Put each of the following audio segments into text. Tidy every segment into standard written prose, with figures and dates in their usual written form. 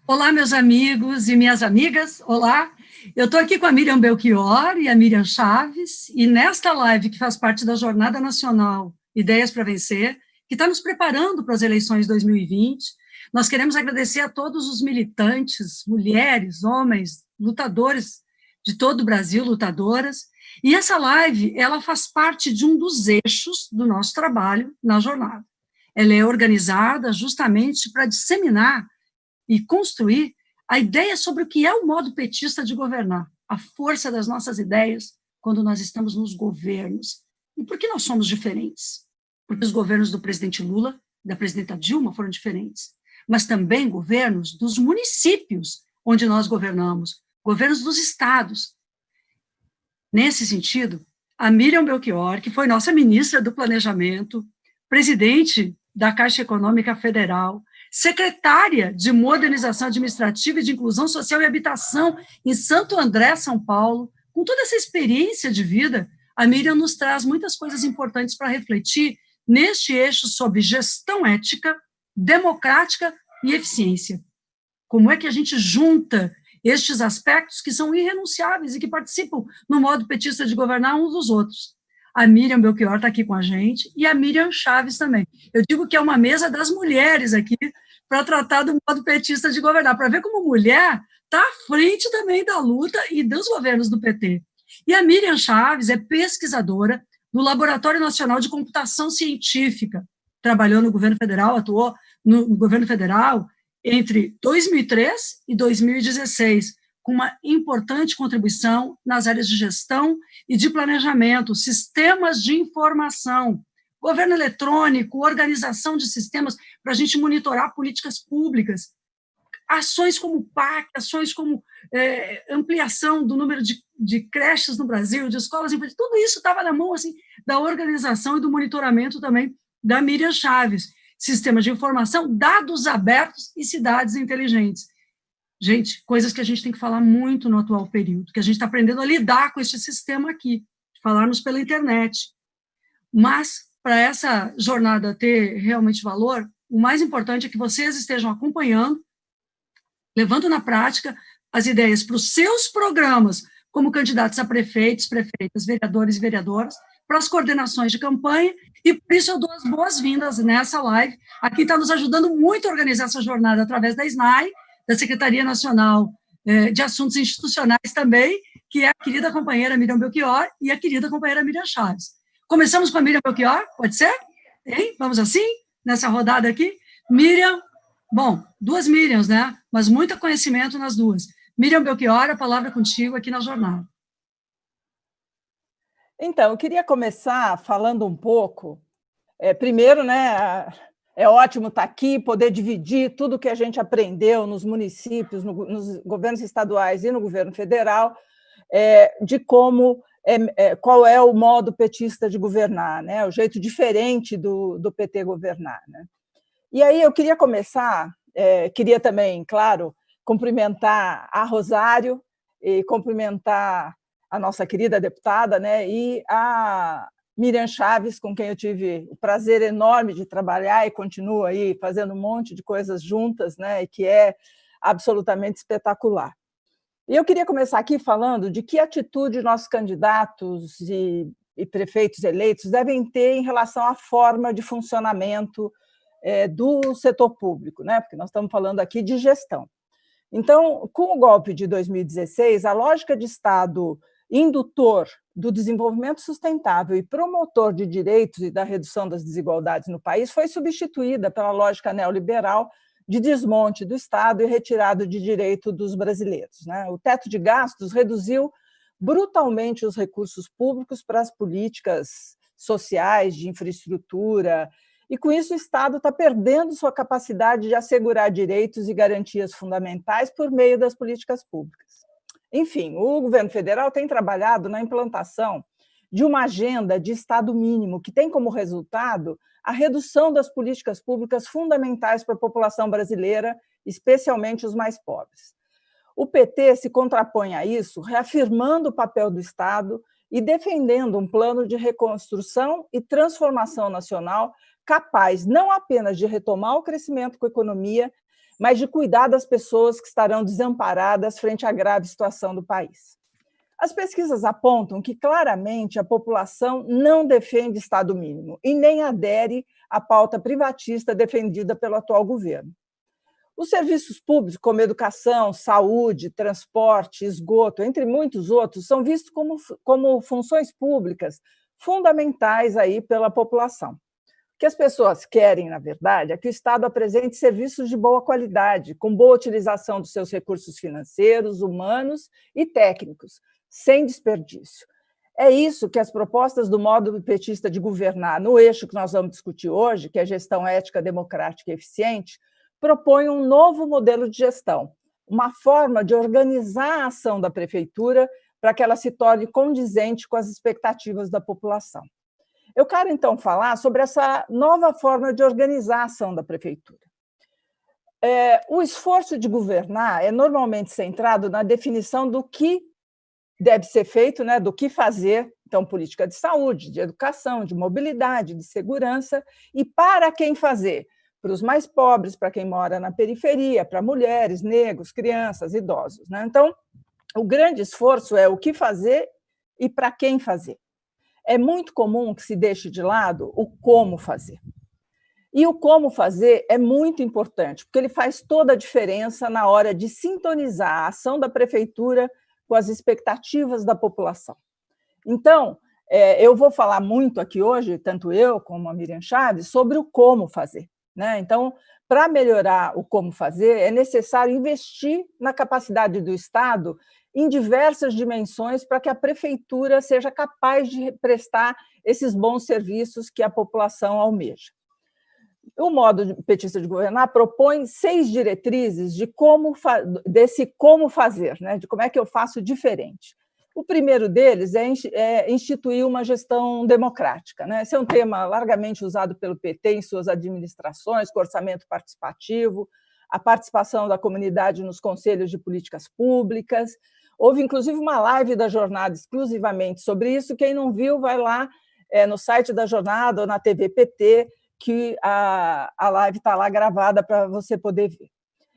Olá, meus amigos e minhas amigas, olá. Eu estou aqui com a Miriam Belchior e a Miriam Chaves, e nesta live, que faz parte da Jornada Nacional Ideias para Vencer, que está nos preparando para as eleições de 2020, nós queremos agradecer a todos os militantes, mulheres, homens, lutadores de todo o Brasil, lutadoras, e essa live, ela faz parte de um dos eixos do nosso trabalho na jornada. Ela é organizada justamente para disseminar e construir a ideia sobre o que é o modo petista de governar, a força das nossas ideias quando nós estamos nos governos. E por que nós somos diferentes? Porque os governos do presidente Lula e da presidenta Dilma foram diferentes, mas também governos dos municípios onde nós governamos, governos dos estados. Nesse sentido, a Miriam Belchior, que foi nossa ministra do Planejamento, presidente da Caixa Econômica Federal, secretária de Modernização Administrativa e de Inclusão Social e Habitação em Santo André, São Paulo. Com toda essa experiência de vida, a Miriam nos traz muitas coisas importantes para refletir neste eixo sobre gestão ética, democrática e eficiência. Como é que a gente junta estes aspectos que são irrenunciáveis e que participam no modo petista de governar uns dos outros? A Miriam Belchior está aqui com a gente, e a Miriam Chaves também. Eu digo que é uma mesa das mulheres aqui, para tratar do modo petista de governar, para ver como mulher está à frente também da luta e dos governos do PT. E a Miriam Chaves é pesquisadora do Laboratório Nacional de Computação Científica, trabalhou no governo federal, atuou no governo federal entre 2003 e 2016, com uma importante contribuição nas áreas de gestão e de planejamento, sistemas de informação, governo eletrônico, organização de sistemas para a gente monitorar políticas públicas, ações como PAC, ações como ampliação do número de creches no Brasil, de escolas infantis, tudo isso estava na mão assim, da organização e do monitoramento também da Miriam Chaves, sistemas de informação, dados abertos e cidades inteligentes. Gente, coisas que a gente tem que falar muito no atual período, que a gente está aprendendo a lidar com este sistema aqui, falarmos pela internet. Mas, para essa jornada ter realmente valor, o mais importante é que vocês estejam acompanhando, levando na prática as ideias para os seus programas, como candidatos a prefeitos, prefeitas, vereadores e vereadoras, para as coordenações de campanha, e por isso eu dou as boas-vindas nessa live. Aqui está nos ajudando muito a organizar essa jornada através da SNAI, da Secretaria Nacional de Assuntos Institucionais também, que é a querida companheira Miriam Belchior e a querida companheira Miriam Chaves. Começamos com a Miriam Belchior, pode ser? Hein? Vamos assim, nessa rodada aqui? Miriam, bom, duas Miriams, né? Mas muito conhecimento nas duas. Miriam Belchior, a palavra é contigo aqui na jornada. Então, eu queria começar falando um pouco, primeiro, né, é ótimo estar aqui, poder dividir tudo que a gente aprendeu nos municípios, nos governos estaduais e no governo federal, de como, qual é o modo petista de governar, né, o jeito diferente do PT governar, né. E aí eu queria começar, queria também, claro, cumprimentar a Rosário e cumprimentar a nossa querida deputada, né, e a Miriam Chaves, com quem eu tive o prazer enorme de trabalhar e continuo aí fazendo um monte de coisas juntas, né, e que é absolutamente espetacular. E eu queria começar aqui falando de que atitude nossos candidatos e prefeitos eleitos devem ter em relação à forma de funcionamento do setor público, né, porque nós estamos falando aqui de gestão. Então, com o golpe de 2016, a lógica de Estado indutor do desenvolvimento sustentável e promotor de direitos e da redução das desigualdades no país foi substituída pela lógica neoliberal de desmonte do Estado e retirada de direito dos brasileiros, né? O teto de gastos reduziu brutalmente os recursos públicos para as políticas sociais, de infraestrutura, e com isso o Estado está perdendo sua capacidade de assegurar direitos e garantias fundamentais por meio das políticas públicas. Enfim, o governo federal tem trabalhado na implantação de uma agenda de Estado mínimo que tem como resultado a redução das políticas públicas fundamentais para a população brasileira, especialmente os mais pobres. O PT se contrapõe a isso, reafirmando o papel do Estado e defendendo um plano de reconstrução e transformação nacional capaz não apenas de retomar o crescimento com a economia, mas de cuidar das pessoas que estarão desamparadas frente à grave situação do país. As pesquisas apontam que, claramente, a população não defende Estado mínimo e nem adere à pauta privatista defendida pelo atual governo. Os serviços públicos, como educação, saúde, transporte, esgoto, entre muitos outros, são vistos como funções públicas fundamentais aí pela população. O que as pessoas querem, na verdade, é que o Estado apresente serviços de boa qualidade, com boa utilização dos seus recursos financeiros, humanos e técnicos, sem desperdício. É isso que as propostas do modo petista de governar, no eixo que nós vamos discutir hoje, que é gestão ética, democrática e eficiente, propõem um novo modelo de gestão, uma forma de organizar a ação da prefeitura para que ela se torne condizente com as expectativas da população. Eu quero, então, falar sobre essa nova forma de organizar a ação da prefeitura. O esforço de governar é normalmente centrado na definição do que deve ser feito, né, do que fazer, então, política de saúde, de educação, de mobilidade, de segurança, e para quem fazer? Para os mais pobres, para quem mora na periferia, para mulheres, negros, crianças, idosos, né? Então, o grande esforço é o que fazer e para quem fazer. É muito comum que se deixe de lado o como fazer. E o como fazer é muito importante, porque ele faz toda a diferença na hora de sintonizar a ação da prefeitura com as expectativas da população. Então, eu vou falar muito aqui hoje, tanto eu como a Miriam Chaves, sobre o como fazer, né? Então, para melhorar o como fazer, é necessário investir na capacidade do Estado em diversas dimensões para que a prefeitura seja capaz de prestar esses bons serviços que a população almeja. O modo petista de governar propõe 6 diretrizes desse como fazer, né? De como é que eu faço diferente. O primeiro deles é instituir uma gestão democrática, né? Esse é um tema largamente usado pelo PT em suas administrações, com orçamento participativo, a participação da comunidade nos conselhos de políticas públicas. Houve, inclusive, uma live da Jornada exclusivamente sobre isso. Quem não viu, vai lá no site da Jornada ou na TV PT, que a live está lá gravada para você poder ver.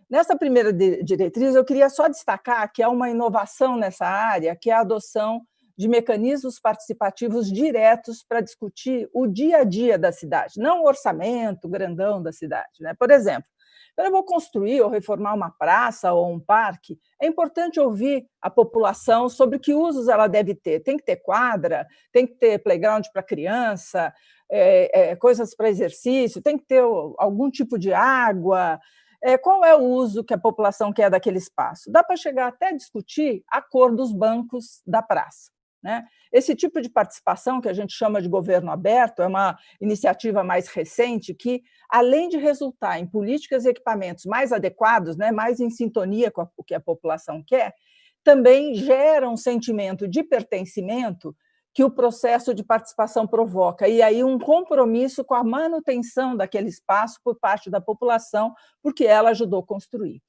Nessa primeira diretriz, eu queria só destacar que há uma inovação nessa área, que é a adoção de mecanismos participativos diretos para discutir o dia a dia da cidade, não o orçamento grandão da cidade, né? Por exemplo, quando eu vou construir ou reformar uma praça ou um parque, é importante ouvir a população sobre que usos ela deve ter. Tem que ter quadra, tem que ter playground para criança, coisas para exercício, tem que ter algum tipo de água. Qual é o uso que a população quer daquele espaço? Dá para chegar até a discutir a cor dos bancos da praça, né? Esse tipo de participação, que a gente chama de governo aberto, é uma iniciativa mais recente que, além de resultar em políticas e equipamentos mais adequados, né, mais em sintonia com o que a população quer, também gera um sentimento de pertencimento que o processo de participação provoca, e aí um compromisso com a manutenção daquele espaço por parte da população, porque ela ajudou a construir.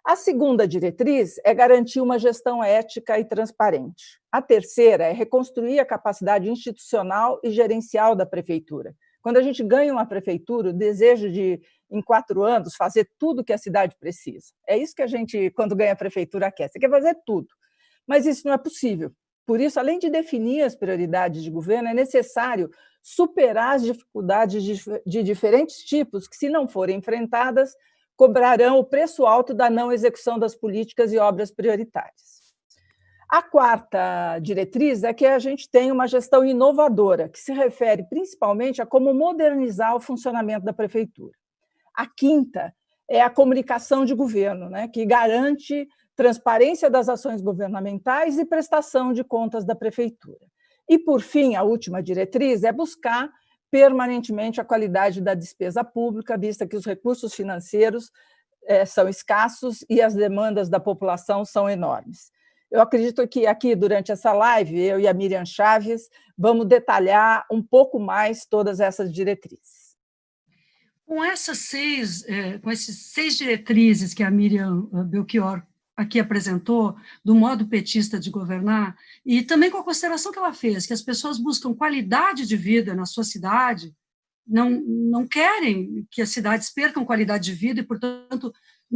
A segunda diretriz é garantir uma gestão ética e transparente. A terceira é reconstruir a capacidade institucional e gerencial da prefeitura. Quando a gente ganha uma prefeitura, o desejo de, em 4 anos, fazer tudo que a cidade precisa. É isso que a gente, quando ganha a prefeitura, quer. Você quer fazer tudo, mas isso não é possível. Por isso, além de definir as prioridades de governo, é necessário superar as dificuldades de diferentes tipos que, se não forem enfrentadas, cobrarão o preço alto da não execução das políticas e obras prioritárias. A quarta diretriz é que a gente tem uma gestão inovadora, que se refere principalmente a como modernizar o funcionamento da prefeitura. A quinta é a comunicação de governo, né, que garante transparência das ações governamentais e prestação de contas da prefeitura. E, por fim, a última diretriz é buscar permanentemente a qualidade da despesa pública, vista que os recursos financeiros são escassos e as demandas da população são enormes. Eu acredito que aqui, durante essa live, eu e a Miriam Chaves vamos detalhar um pouco mais todas essas diretrizes. Com esses 6 diretrizes que a Miriam Belchior aqui apresentou, do modo petista de governar, e também com a consideração que ela fez, que as pessoas buscam qualidade de vida na sua cidade, não querem que as cidades percam qualidade de vida e, portanto,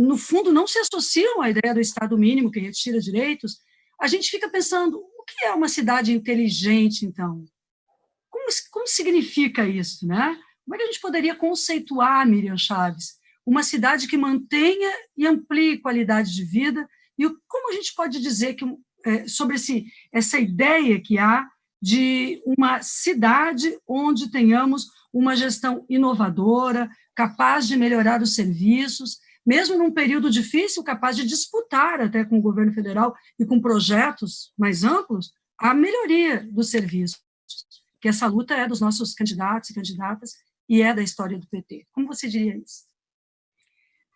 no fundo, não se associam à ideia do Estado mínimo que retira direitos, a gente fica pensando, o que é uma cidade inteligente, então? Como significa isso, né? Como é que a gente poderia conceituar, Miriam Chaves, uma cidade que mantenha e amplie qualidade de vida, e como a gente pode dizer que, sobre essa ideia que há de uma cidade onde tenhamos uma gestão inovadora, capaz de melhorar os serviços, mesmo num período difícil, capaz de disputar até com o governo federal e com projetos mais amplos a melhoria dos serviços, que essa luta é dos nossos candidatos e candidatas e é da história do PT. Como você diria isso?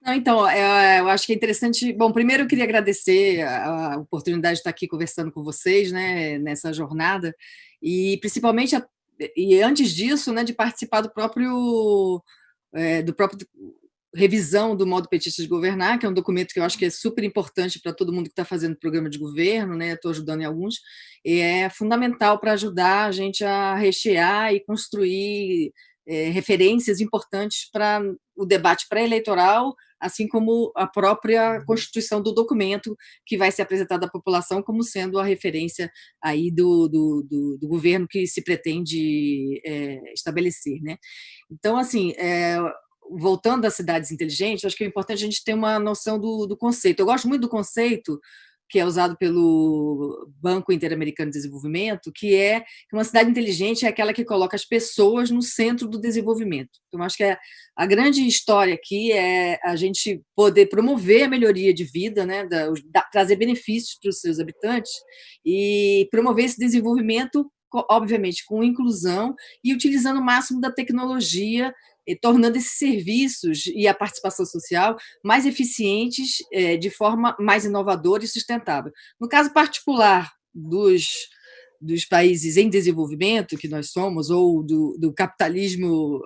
Não, então, eu acho que é interessante. Bom, primeiro eu queria agradecer a oportunidade de estar aqui conversando com vocês, né, nessa jornada, e principalmente, e antes disso, né, de participar do próprio revisão do modo petista de governar, que é um documento que eu acho que é super importante para todo mundo que está fazendo programa de governo, né? Estou ajudando em alguns, e é fundamental para ajudar a gente a rechear e construir referências importantes para o debate pré-eleitoral, assim como a própria constituição do documento que vai ser apresentado à população como sendo a referência aí do governo que se pretende estabelecer, né? Então, assim, voltando às cidades inteligentes, acho que é importante a gente ter uma noção do conceito. Eu gosto muito do conceito que é usado pelo Banco Interamericano de Desenvolvimento, que é que uma cidade inteligente é aquela que coloca as pessoas no centro do desenvolvimento. Então, acho que a grande história aqui é a gente poder promover a melhoria de vida, né, trazer benefícios para os seus habitantes e promover esse desenvolvimento, obviamente, com inclusão e utilizando o máximo da tecnologia, tornando esses serviços e a participação social mais eficientes, de forma mais inovadora e sustentável. No caso particular dos países em desenvolvimento, que nós somos, ou do capitalismo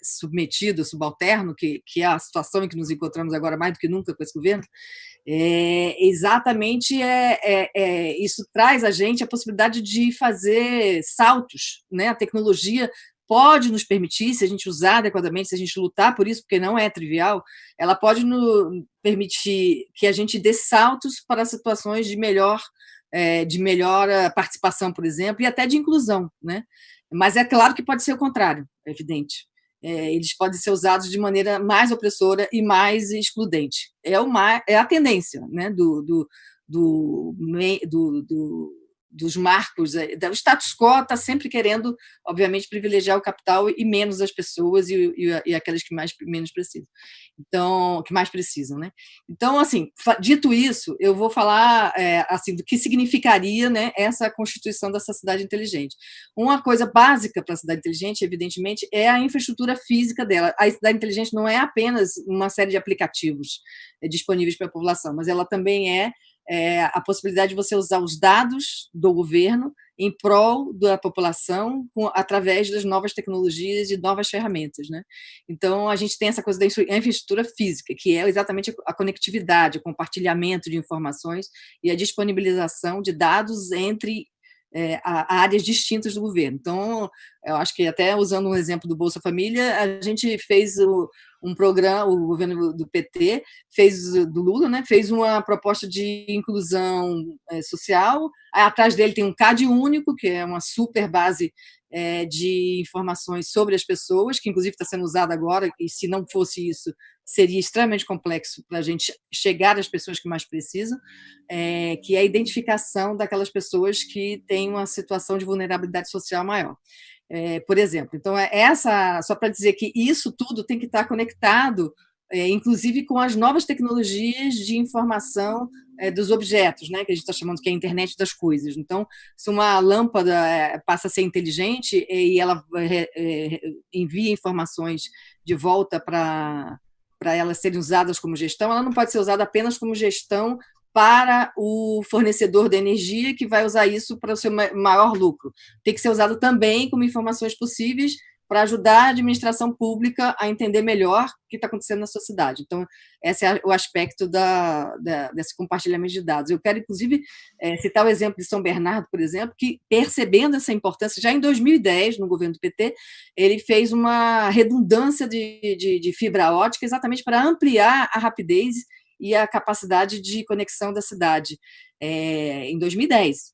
submetido, subalterno, que é a situação em que nos encontramos agora mais do que nunca com esse governo, exatamente isso traz a gente a possibilidade de fazer saltos, né? A tecnologia pode nos permitir, se a gente usar adequadamente, se a gente lutar por isso, porque não é trivial, ela pode nos permitir que a gente dê saltos para situações de melhor participação, por exemplo, e até de inclusão, né? Mas é claro que pode ser o contrário, é evidente. Eles podem ser usados de maneira mais opressora e mais excludente. É a tendência, né, dos marcos, o status quo está sempre querendo, obviamente, privilegiar o capital e menos as pessoas e aquelas que menos precisam. Então, que mais precisam, né? Então, assim, dito isso, eu vou falar assim, do que significaria, né, essa constituição dessa cidade inteligente. Uma coisa básica para a cidade inteligente, evidentemente, é a infraestrutura física dela. A cidade inteligente não é apenas uma série de aplicativos disponíveis para a população, mas ela também é a possibilidade de você usar os dados do governo em prol da população através das novas tecnologias e novas ferramentas, né? Então, a gente tem essa coisa da infraestrutura física, que é exatamente a conectividade, o compartilhamento de informações e a disponibilização de dados entre áreas distintas do governo. Então, eu acho que até usando um exemplo do Bolsa Família, a gente fez um programa, o governo do PT do Lula, né, fez uma proposta de inclusão social. Aí, atrás dele tem um CAD único, que é uma super base de informações sobre as pessoas, que inclusive está sendo usada agora, e se não fosse isso, seria extremamente complexo para a gente chegar às pessoas que mais precisam, que é a identificação daquelas pessoas que têm uma situação de vulnerabilidade social maior. Por exemplo, então, só para dizer que isso tudo tem que estar conectado, inclusive com as novas tecnologias de informação dos objetos, né, que a gente está chamando que é a internet das coisas. Então, se uma lâmpada passa a ser inteligente e ela envia informações de volta para elas serem usadas como gestão, ela não pode ser usada apenas como gestão para o fornecedor de energia, que vai usar isso para o seu maior lucro. Tem que ser usado também como informações possíveis para ajudar a administração pública a entender melhor o que está acontecendo na sua cidade. Então, esse é o aspecto desse compartilhamento de dados. Eu quero, inclusive, citar o exemplo de São Bernardo, por exemplo, que, percebendo essa importância, já em 2010, no governo do PT, ele fez uma redundância de fibra ótica exatamente para ampliar a rapidez e a capacidade de conexão da cidade, em 2010,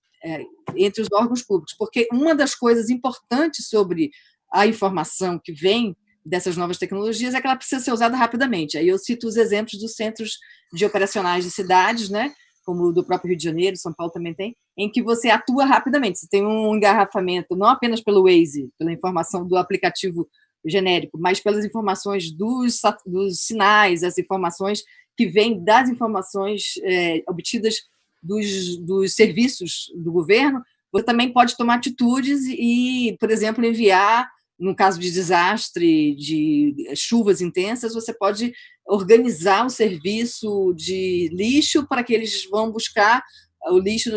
entre os órgãos públicos, porque uma das coisas importantes sobre a informação que vem dessas novas tecnologias é que ela precisa ser usada rapidamente. Aí eu cito os exemplos dos centros de operacionais de cidades, né, como o do próprio Rio de Janeiro, São Paulo também tem, em que você atua rapidamente. Você tem um engarrafamento, não apenas pelo Waze, pela informação do aplicativo genérico, mas pelas informações dos sinais, as informações que vêm das informações obtidas dos serviços do governo. Você também pode tomar atitudes e, por exemplo, enviar, no caso de desastre, de chuvas intensas, você pode organizar o serviço de lixo para que eles vão buscar o lixo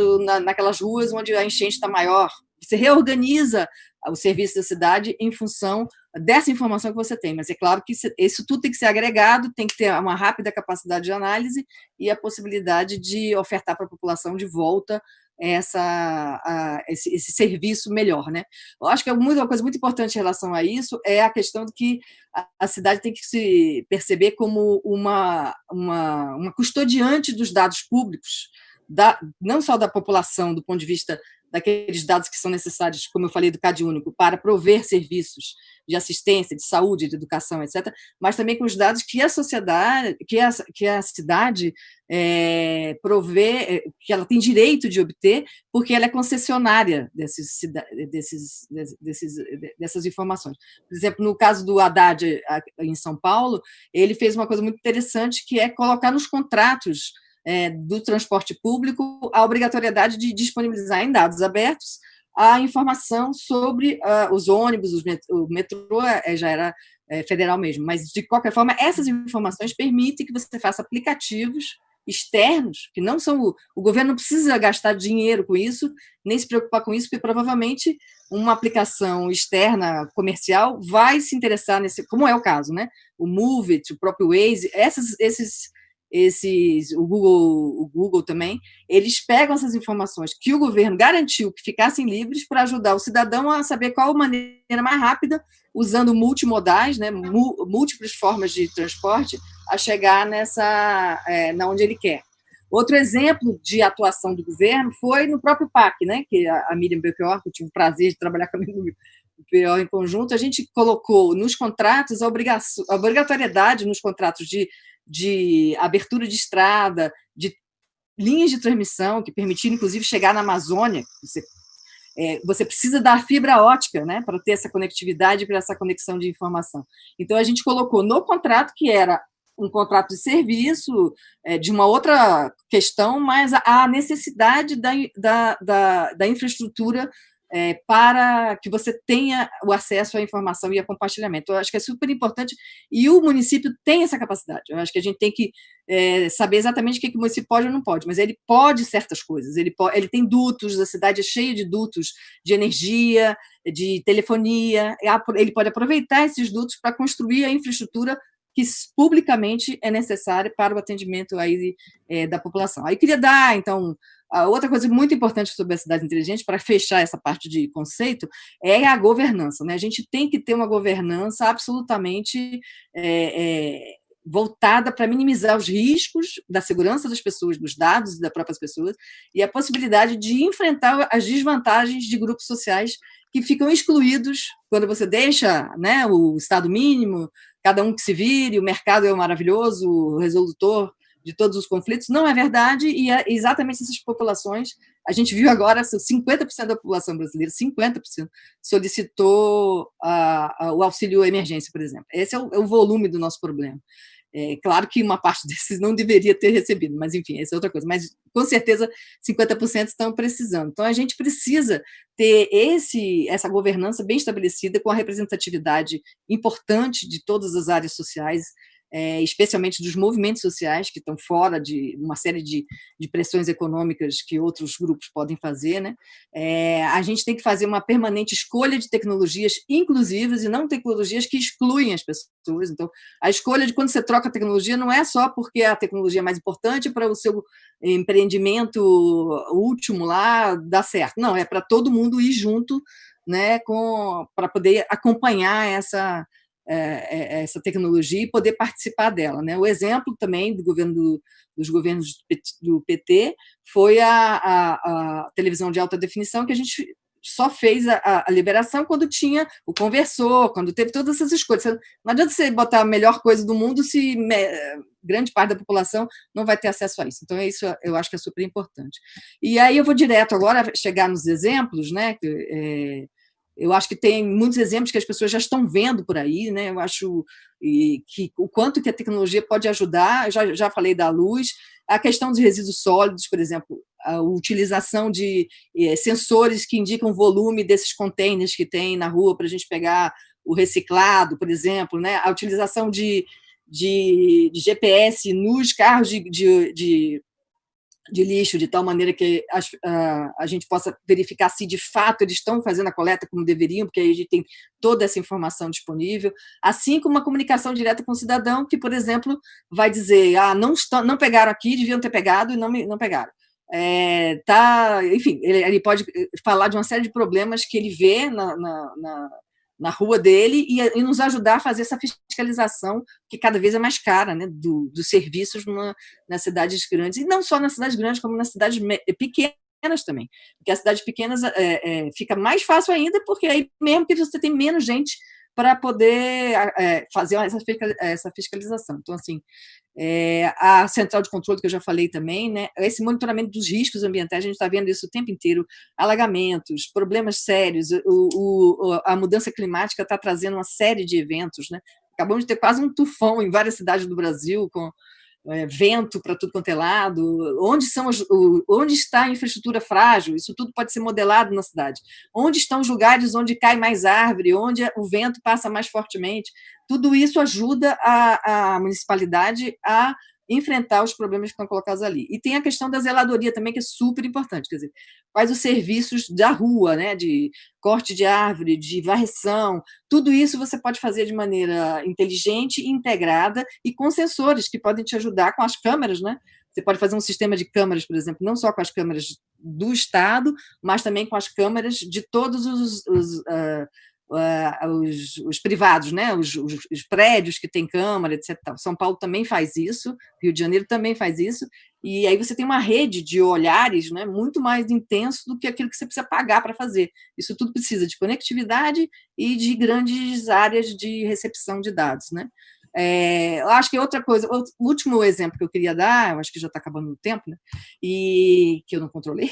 naquelas ruas onde a enchente está maior. Você reorganiza o serviço da cidade em função dessa informação que você tem, mas é claro que isso tudo tem que ser agregado, tem que ter uma rápida capacidade de análise e a possibilidade de ofertar para a população de volta esse serviço melhor, né? Eu acho que uma coisa muito importante em relação a isso é a questão de que a cidade tem que se perceber como uma custodiante dos dados públicos, não só da população, do ponto de vista daqueles dados que são necessários, como eu falei, do CadÚnico, para prover serviços de assistência, de saúde, de educação, etc., mas também com os dados que a sociedade, que a cidade provê, que ela tem direito de obter, porque ela é concessionária dessas informações. Por exemplo, no caso do Haddad, em São Paulo, ele fez uma coisa muito interessante, que é colocar nos contratos do transporte público a obrigatoriedade de disponibilizar em dados abertos a informação sobre os ônibus, o metrô já era federal mesmo, mas, de qualquer forma, essas informações permitem que você faça aplicativos externos, que não são... O governo não precisa gastar dinheiro com isso, nem se preocupar com isso, porque provavelmente uma aplicação externa comercial vai se interessar nesse... Como é o caso, né? O Move It, o próprio Waze, o Google também, eles pegam essas informações que o governo garantiu que ficassem livres para ajudar o cidadão a saber qual a maneira mais rápida, usando multimodais, né, múltiplas formas de transporte, a chegar na onde ele quer. Outro exemplo de atuação do governo foi no próprio PAC, né, que a Miriam Belchior, que eu tive o prazer de trabalhar com a Miriam Belchior em conjunto, a gente colocou nos contratos a obrigatoriedade nos contratos de abertura de estrada, de linhas de transmissão que permitiram, inclusive, chegar na Amazônia. Você precisa da fibra ótica, né, para ter essa conectividade, para essa conexão de informação. Então, a gente colocou no contrato, que era um contrato de serviço, de uma outra questão, mas a necessidade da infraestrutura para que você tenha o acesso à informação e ao compartilhamento. Eu acho que é super importante, e o município tem essa capacidade. Eu acho que a gente tem que saber exatamente o que o município pode ou não pode, mas ele pode certas coisas. Ele tem dutos, a cidade é cheia de dutos de energia, de telefonia, ele pode aproveitar esses dutos para construir a infraestrutura que publicamente é necessária para o atendimento aí, da população. Aí queria dar, então... A outra coisa muito importante sobre a cidade inteligente, para fechar essa parte de conceito, é a governança, né? A gente tem que ter uma governança absolutamente voltada para minimizar os riscos da segurança das pessoas, dos dados e das próprias pessoas, e a possibilidade de enfrentar as desvantagens de grupos sociais que ficam excluídos quando você deixa, né, o Estado mínimo, cada um que se vire, o mercado é o maravilhoso, o resolutor de todos os conflitos. Não é verdade, e exatamente essas populações, a gente viu agora, 50% da população brasileira, 50%, solicitou o auxílio emergência, por exemplo. Esse é o volume do nosso problema. Claro que uma parte desses não deveria ter recebido, mas, enfim, essa é outra coisa. Mas, com certeza, 50% estão precisando. Então, a gente precisa ter essa governança bem estabelecida, com a representatividade importante de todas as áreas sociais, especialmente dos movimentos sociais, que estão fora de uma série de pressões econômicas que outros grupos podem fazer, né? A gente tem que fazer uma permanente escolha de tecnologias inclusivas e não tecnologias que excluem as pessoas. Então, a escolha de quando você troca a tecnologia não é só porque a tecnologia é mais importante para o seu empreendimento último lá dar certo. Não, é para todo mundo ir junto, né, para poder acompanhar essa tecnologia e poder participar dela, né? O exemplo também dos governos do PT foi a televisão de alta definição, que a gente só fez a liberação quando tinha o conversor, quando teve todas essas escolhas. Não adianta você botar a melhor coisa do mundo se grande parte da população não vai ter acesso a isso. Então, isso eu acho que é super importante. E aí eu vou direto agora chegar nos exemplos, né? Eu acho que tem muitos exemplos que as pessoas já estão vendo por aí, né? Eu acho que o quanto que a tecnologia pode ajudar. Eu já falei da luz, a questão dos resíduos sólidos, por exemplo, a utilização de sensores que indicam o volume desses containers que tem na rua para a gente pegar o reciclado, por exemplo, né? A utilização de GPS nos carros de lixo, de tal maneira que a gente possa verificar se de fato eles estão fazendo a coleta como deveriam, porque aí a gente tem toda essa informação disponível, assim como uma comunicação direta com o cidadão, que, por exemplo, vai dizer, não pegaram aqui, deviam ter pegado e não pegaram. Enfim, ele pode falar de uma série de problemas que ele vê na rua dele e nos ajudar a fazer essa fiscalização, que cada vez é mais cara, né, dos serviços nas cidades grandes, e não só nas cidades grandes, como nas cidades pequenas também, porque as cidades pequenas fica mais fácil ainda, porque aí mesmo que você tem menos gente para poder fazer essa fiscalização. Então, assim, a central de controle, que eu já falei também, né, esse monitoramento dos riscos ambientais, a gente está vendo isso o tempo inteiro, alagamentos, problemas sérios, a mudança climática está trazendo uma série de eventos, né? Acabamos de ter quase um tufão em várias cidades do Brasil, com vento para tudo quanto é lado, onde está a infraestrutura frágil, isso tudo pode ser modelado na cidade, onde estão os lugares onde cai mais árvore, onde o vento passa mais fortemente, tudo isso ajuda a municipalidade a enfrentar os problemas que estão colocados ali. E tem a questão da zeladoria também, que é super importante, quer dizer, quais os serviços da rua, né, de corte de árvore, de varreção, tudo isso você pode fazer de maneira inteligente, integrada e com sensores que podem te ajudar com as câmeras, né? Você pode fazer um sistema de câmeras, por exemplo, não só com as câmeras do Estado, mas também com as câmeras de todos os privados, né? Os prédios que têm câmara, etc. São Paulo também faz isso, Rio de Janeiro também faz isso, e aí você tem uma rede de olhares, né, muito mais intenso do que aquilo que você precisa pagar para fazer. Isso tudo precisa de conectividade e de grandes áreas de recepção de dados, né? Eu acho que outra coisa, o último exemplo que eu queria dar, eu acho que já está acabando o tempo, né? E que eu não controlei.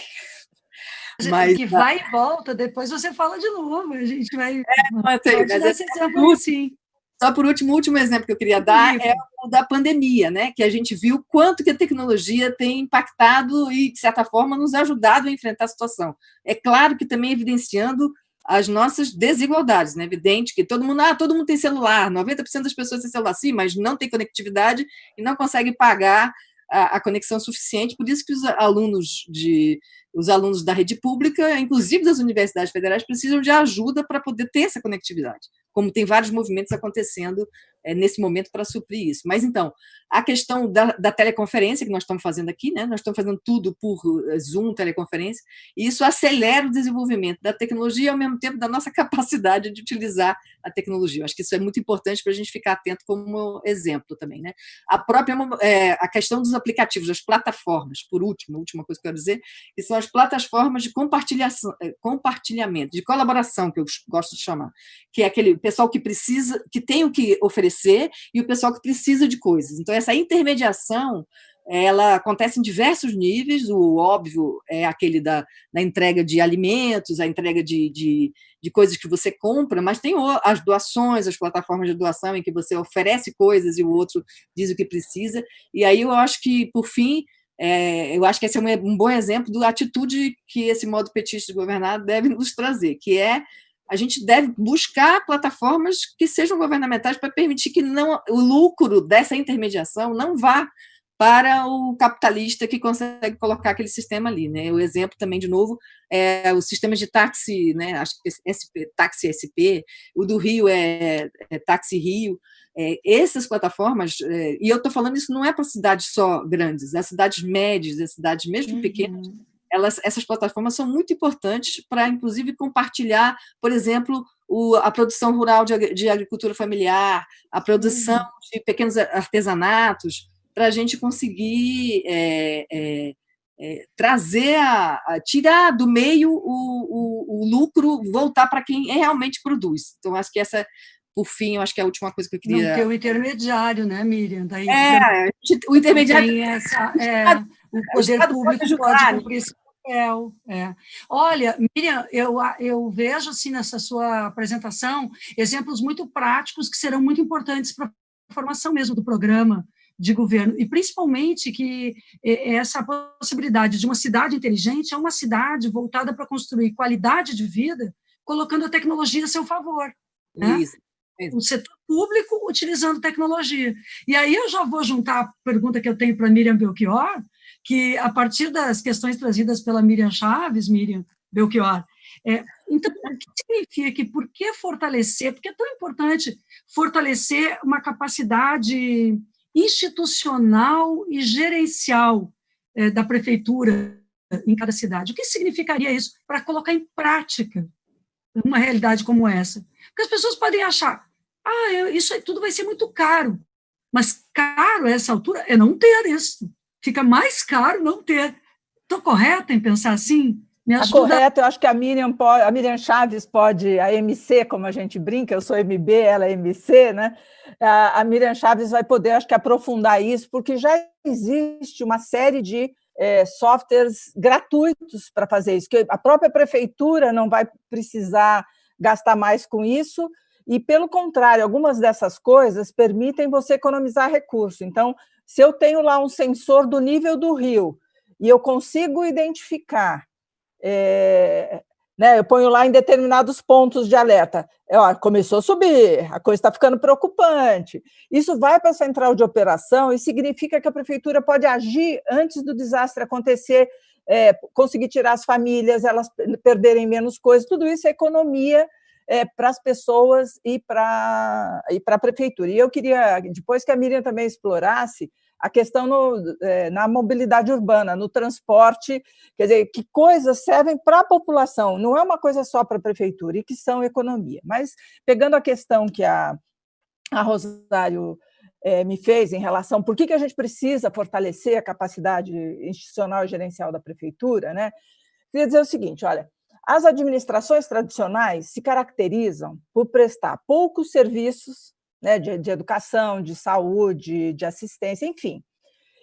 Mas que vai e volta, depois você fala de novo, a gente vai... Mas esse exemplo, sim. Só por último, o último exemplo que eu queria dar é o da pandemia, né? Que a gente viu quanto que a tecnologia tem impactado e, de certa forma, nos ajudado a enfrentar a situação. É claro que também evidenciando as nossas desigualdades, né? Evidente que todo mundo tem celular, 90% das pessoas têm celular, sim, mas não tem conectividade e não consegue pagar a conexão suficiente, por isso que os alunos da rede pública, inclusive das universidades federais, precisam de ajuda para poder ter essa conectividade, como tem vários movimentos acontecendo nesse momento para suprir isso. Mas, então, a questão da teleconferência, que nós estamos fazendo aqui, né? Nós estamos fazendo tudo por Zoom, teleconferência, e isso acelera o desenvolvimento da tecnologia e, ao mesmo tempo, da nossa capacidade de utilizar a tecnologia. Eu acho que isso é muito importante para a gente ficar atento como exemplo também, né? A questão dos aplicativos, das plataformas, por último, a última coisa que eu quero dizer, que são as plataformas de compartilhamento, de colaboração, que eu gosto de chamar, que é aquele pessoal que precisa, que tem o que oferecer, e o pessoal que precisa de coisas. Então, essa intermediação, ela acontece em diversos níveis. O óbvio é aquele da entrega de alimentos, a entrega de coisas que você compra, mas tem as doações, as plataformas de doação em que você oferece coisas e o outro diz o que precisa. E aí eu acho que, por fim, eu acho que esse é um bom exemplo da atitude que esse modo petista de governar deve nos trazer, que é a gente deve buscar plataformas que sejam governamentais para permitir que o lucro dessa intermediação não vá para o capitalista que consegue colocar aquele sistema ali, né? O exemplo também, de novo, é o sistema de táxi, né? Acho que táxi SP, o do Rio é Táxi Rio. Essas plataformas, e eu estou falando isso não é para cidades só grandes, as cidades médias, as cidades mesmo pequenas, essas plataformas são muito importantes para, inclusive, compartilhar, por exemplo, a produção rural de agricultura familiar, a produção de pequenos artesanatos, para a gente conseguir trazer, tirar do meio o lucro, voltar para quem realmente produz. Então, acho que essa, por fim, eu acho que é a última coisa que eu queria... Não ter o intermediário, né, Miriam? Daí, o intermediário... Tem o poder público pode cumprir esse papel. Olha, Miriam, eu vejo assim, nessa sua apresentação exemplos muito práticos que serão muito importantes para a formação mesmo do programa de governo, e principalmente que essa possibilidade de uma cidade inteligente é uma cidade voltada para construir qualidade de vida, colocando a tecnologia a seu favor. Né? Isso. O setor público utilizando tecnologia. E aí eu já vou juntar a pergunta que eu tenho para Miriam Belchior, que a partir das questões trazidas pela Miriam Chaves, Miriam Belchior, então, o que significa, por que fortalecer, porque é tão importante fortalecer uma capacidade institucional e gerencial da prefeitura em cada cidade? O que significaria isso para colocar em prática uma realidade como essa? Porque as pessoas podem achar, isso aí tudo vai ser muito caro, mas caro a essa altura é não ter isso. Fica mais caro não ter. Estou correta em pensar assim? Me ajuda. Está correto, eu acho que a Miriam Chaves pode, a MC, como a gente brinca, eu sou MB, ela é MC, né? A Miriam Chaves vai poder, acho que, aprofundar isso, porque já existe uma série de softwares gratuitos para fazer isso, que a própria prefeitura não vai precisar gastar mais com isso, e, pelo contrário, algumas dessas coisas permitem você economizar recurso. Então, se eu tenho lá um sensor do nível do rio e eu consigo identificar, eu ponho lá em determinados pontos de alerta, começou a subir, a coisa está ficando preocupante. Isso vai para a central de operação e significa que a prefeitura pode agir antes do desastre acontecer, conseguir tirar as famílias, elas perderem menos coisas, tudo isso é economia para as pessoas e para a prefeitura. E eu queria, depois que a Miriam também explorasse, a questão na mobilidade urbana, no transporte, quer dizer, que coisas servem para a população, não é uma coisa só para a prefeitura, e que são economia. Mas, pegando a questão que a Rosário me fez em relação por que a gente precisa fortalecer a capacidade institucional e gerencial da prefeitura, né? Queria dizer o seguinte, olha, as administrações tradicionais se caracterizam por prestar poucos serviços, né, de educação, de saúde, de assistência, enfim,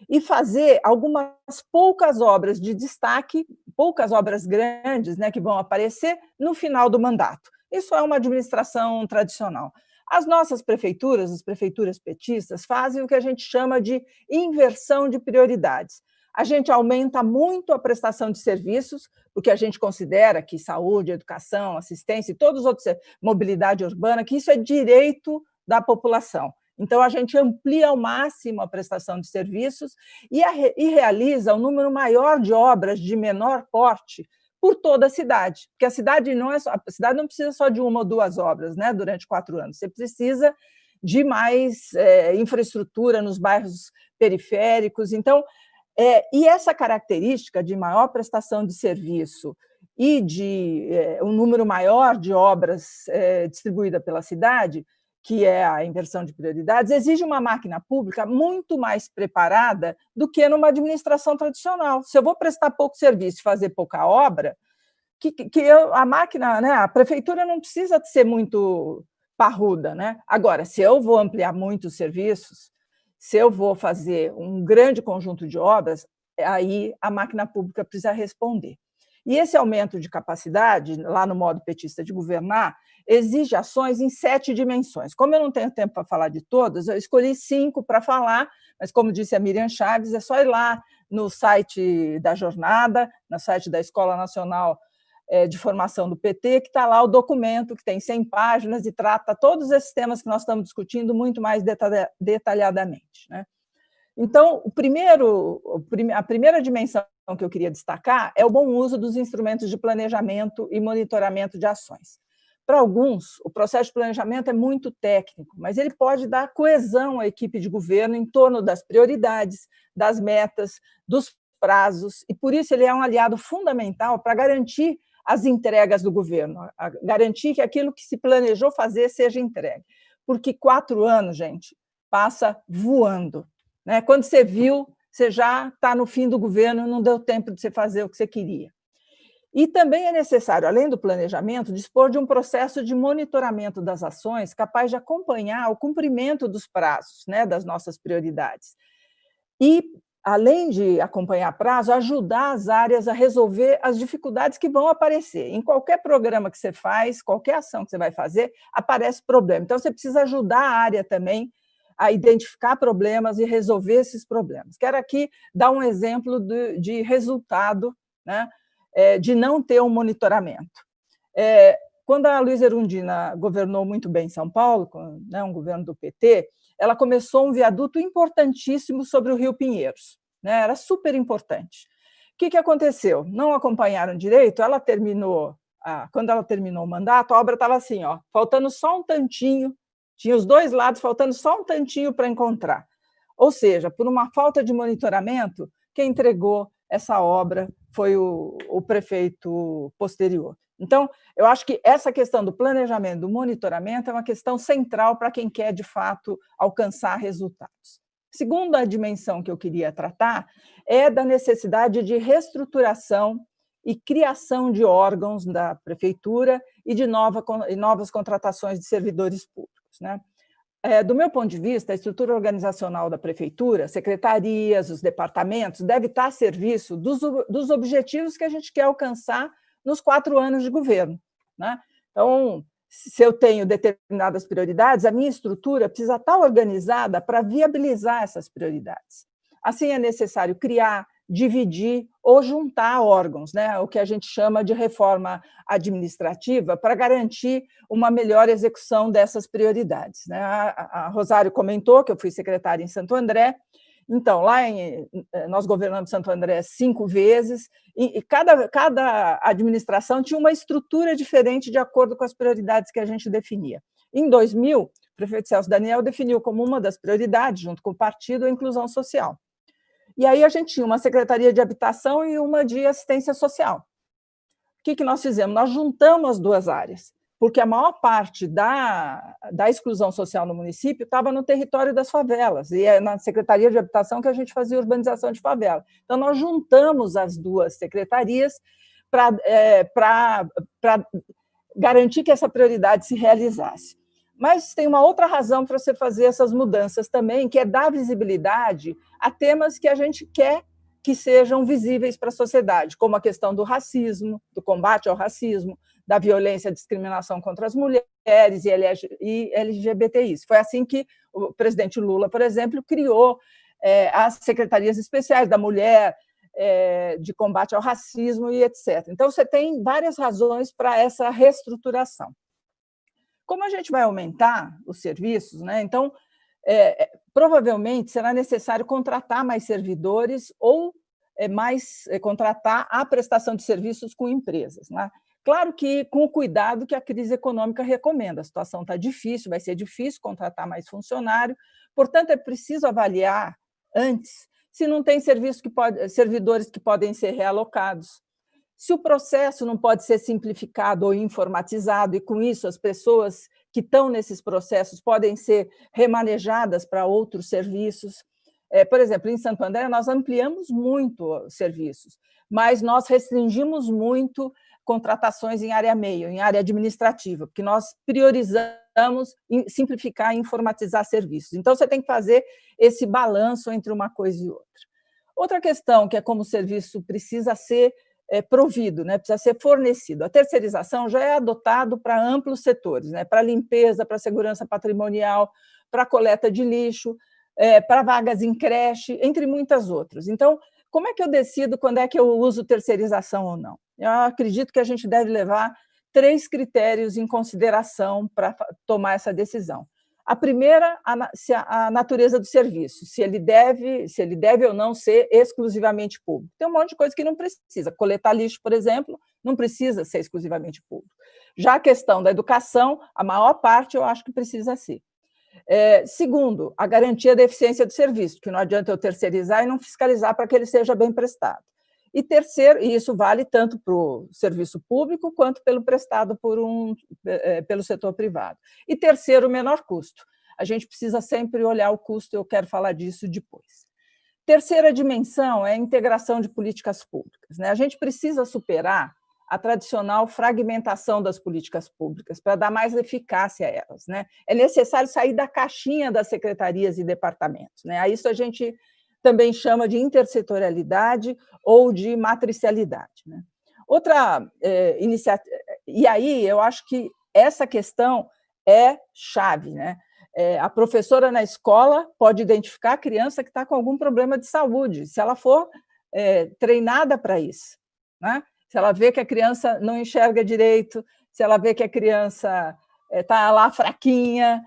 e fazer algumas poucas obras de destaque, poucas obras grandes, né, que vão aparecer no final do mandato. Isso é uma administração tradicional. As nossas prefeituras, as prefeituras petistas, fazem o que a gente chama de inversão de prioridades. A gente aumenta muito a prestação de serviços, porque a gente considera que saúde, educação, assistência e todos os outros, mobilidade urbana, que isso é direito da população. Então, a gente amplia ao máximo a prestação de serviços e realiza um número maior de obras de menor porte por toda a cidade, porque a cidade não precisa só de uma ou duas obras, né, durante 4 anos, você precisa de mais infraestrutura nos bairros periféricos. Então, e essa característica de maior prestação de serviço e de um número maior de obras distribuída pela cidade, que é a inversão de prioridades, exige uma máquina pública muito mais preparada do que numa administração tradicional. Se eu vou prestar pouco serviço e fazer pouca obra, a máquina, né, a prefeitura não precisa ser muito parruda, né? Agora, se eu vou ampliar muitos serviços, se eu vou fazer um grande conjunto de obras, aí a máquina pública precisa responder. E esse aumento de capacidade, lá no modo petista de governar, exige ações em 7 dimensões. Como eu não tenho tempo para falar de todas, eu escolhi 5 para falar, mas, como disse a Miriam Chaves, é só ir lá no site da Jornada, no site da Escola Nacional de formação do PT, que está lá o documento, que tem 100 páginas e trata todos esses temas que nós estamos discutindo muito mais detalhadamente, né? Então, a primeira dimensão que eu queria destacar é o bom uso dos instrumentos de planejamento e monitoramento de ações. Para alguns, o processo de planejamento é muito técnico, mas ele pode dar coesão à equipe de governo em torno das prioridades, das metas, dos prazos, e por isso ele é um aliado fundamental para garantir as entregas do governo, garantir que aquilo que se planejou fazer seja entregue. Porque 4 anos, gente, passa voando, né? Quando você viu, você já está no fim do governo, não deu tempo de você fazer o que você queria. E também é necessário, além do planejamento, dispor de um processo de monitoramento das ações capaz de acompanhar o cumprimento dos prazos, né, das nossas prioridades. E, além de acompanhar prazo, ajudar as áreas a resolver as dificuldades que vão aparecer. Em qualquer programa que você faz, qualquer ação que você vai fazer, aparece problema. Então, você precisa ajudar a área também a identificar problemas e resolver esses problemas. Quero aqui dar um exemplo de resultado, né, de não ter um monitoramento. Quando a Luíza Erundina governou muito bem São Paulo, né, um governo do PT, ela começou um viaduto importantíssimo sobre o Rio Pinheiros, né, era super importante. O que aconteceu? Não acompanharam direito, quando ela terminou o mandato, a obra estava assim, faltando só um tantinho, tinha os 2 lados, faltando só um tantinho para encontrar. Ou seja, por uma falta de monitoramento, quem entregou essa obra foi o prefeito posterior. Então, eu acho que essa questão do planejamento, do monitoramento, é uma questão central para quem quer, de fato, alcançar resultados. Segunda dimensão que eu queria tratar é da necessidade de reestruturação e criação de órgãos da prefeitura e de novas contratações de servidores públicos, né? Do meu ponto de vista, a estrutura organizacional da prefeitura, secretarias, os departamentos, deve estar a serviço dos objetivos que a gente quer alcançar nos 4 anos de governo, né? Então, se eu tenho determinadas prioridades, a minha estrutura precisa estar organizada para viabilizar essas prioridades. Assim, é necessário criar, dividir ou juntar órgãos, né? O que a gente chama de reforma administrativa, para garantir uma melhor execução dessas prioridades, né? A Rosário comentou que eu fui secretária em Santo André. Então, nós governamos Santo André 5 vezes, e cada administração tinha uma estrutura diferente de acordo com as prioridades que a gente definia. Em 2000, o prefeito Celso Daniel definiu como uma das prioridades, junto com o partido, a inclusão social. E aí a gente tinha uma secretaria de habitação e uma de assistência social. O que nós fizemos? Nós juntamos as 2 áreas, porque a maior parte da exclusão social no município estava no território das favelas, e é na Secretaria de Habitação que a gente fazia urbanização de favela. Então, nós juntamos as 2 secretarias para garantir que essa prioridade se realizasse. Mas tem uma outra razão para você fazer essas mudanças também, que é dar visibilidade a temas que a gente quer que sejam visíveis para a sociedade, como a questão do racismo, do combate ao racismo, da violência e discriminação contra as mulheres e LGBTIs. Foi assim que o presidente Lula, por exemplo, criou as secretarias especiais da mulher, de combate ao racismo e etc. Então, você tem várias razões para essa reestruturação. Como a gente vai aumentar os serviços, né? Então, provavelmente será necessário contratar mais servidores ou contratar a prestação de serviços com empresas, né? Claro que com o cuidado que a crise econômica recomenda. A situação está difícil, vai ser difícil contratar mais funcionário, portanto, é preciso avaliar antes se não tem servidores que podem ser realocados, se o processo não pode ser simplificado ou informatizado, e com isso as pessoas que estão nesses processos podem ser remanejadas para outros serviços. Por exemplo, em Santo André, nós ampliamos muito os serviços, mas nós restringimos muito contratações em área meio, em área administrativa, porque nós priorizamos simplificar e informatizar serviços. Então, você tem que fazer esse balanço entre uma coisa e outra. Outra questão, que é como o serviço precisa ser provido, né? Precisa ser fornecido. A terceirização já é adotado para amplos setores, né? Para limpeza, para segurança patrimonial, para coleta de lixo, para vagas em creche, entre muitas outras. Então, como é que eu decido quando é que eu uso terceirização ou não? Eu acredito que a gente deve levar 3 critérios em consideração para tomar essa decisão. A primeira, a natureza do serviço, se ele deve ou não ser exclusivamente público. Tem um monte de coisa que não precisa. Coletar lixo, por exemplo, não precisa ser exclusivamente público. Já a questão da educação, a maior parte eu acho que precisa ser. Segundo, a garantia da eficiência do serviço, que não adianta eu terceirizar e não fiscalizar para que ele seja bem prestado. E terceiro, e isso vale tanto para o serviço público quanto pelo prestado pelo setor privado. E terceiro, o menor custo. A gente precisa sempre olhar o custo, eu quero falar disso depois. Terceira dimensão é a integração de políticas públicas, né? A gente precisa superar a tradicional fragmentação das políticas públicas para dar mais eficácia a elas, né? É necessário sair da caixinha das secretarias e departamentos, né? A isso a gente também chama de intersetorialidade ou de matricialidade, né? Outra iniciativa, e aí eu acho que essa questão é chave, né? A professora na escola pode identificar a criança que está com algum problema de saúde, se ela for treinada para isso, né? Se ela vê que a criança não enxerga direito, se ela vê que a criança está lá fraquinha,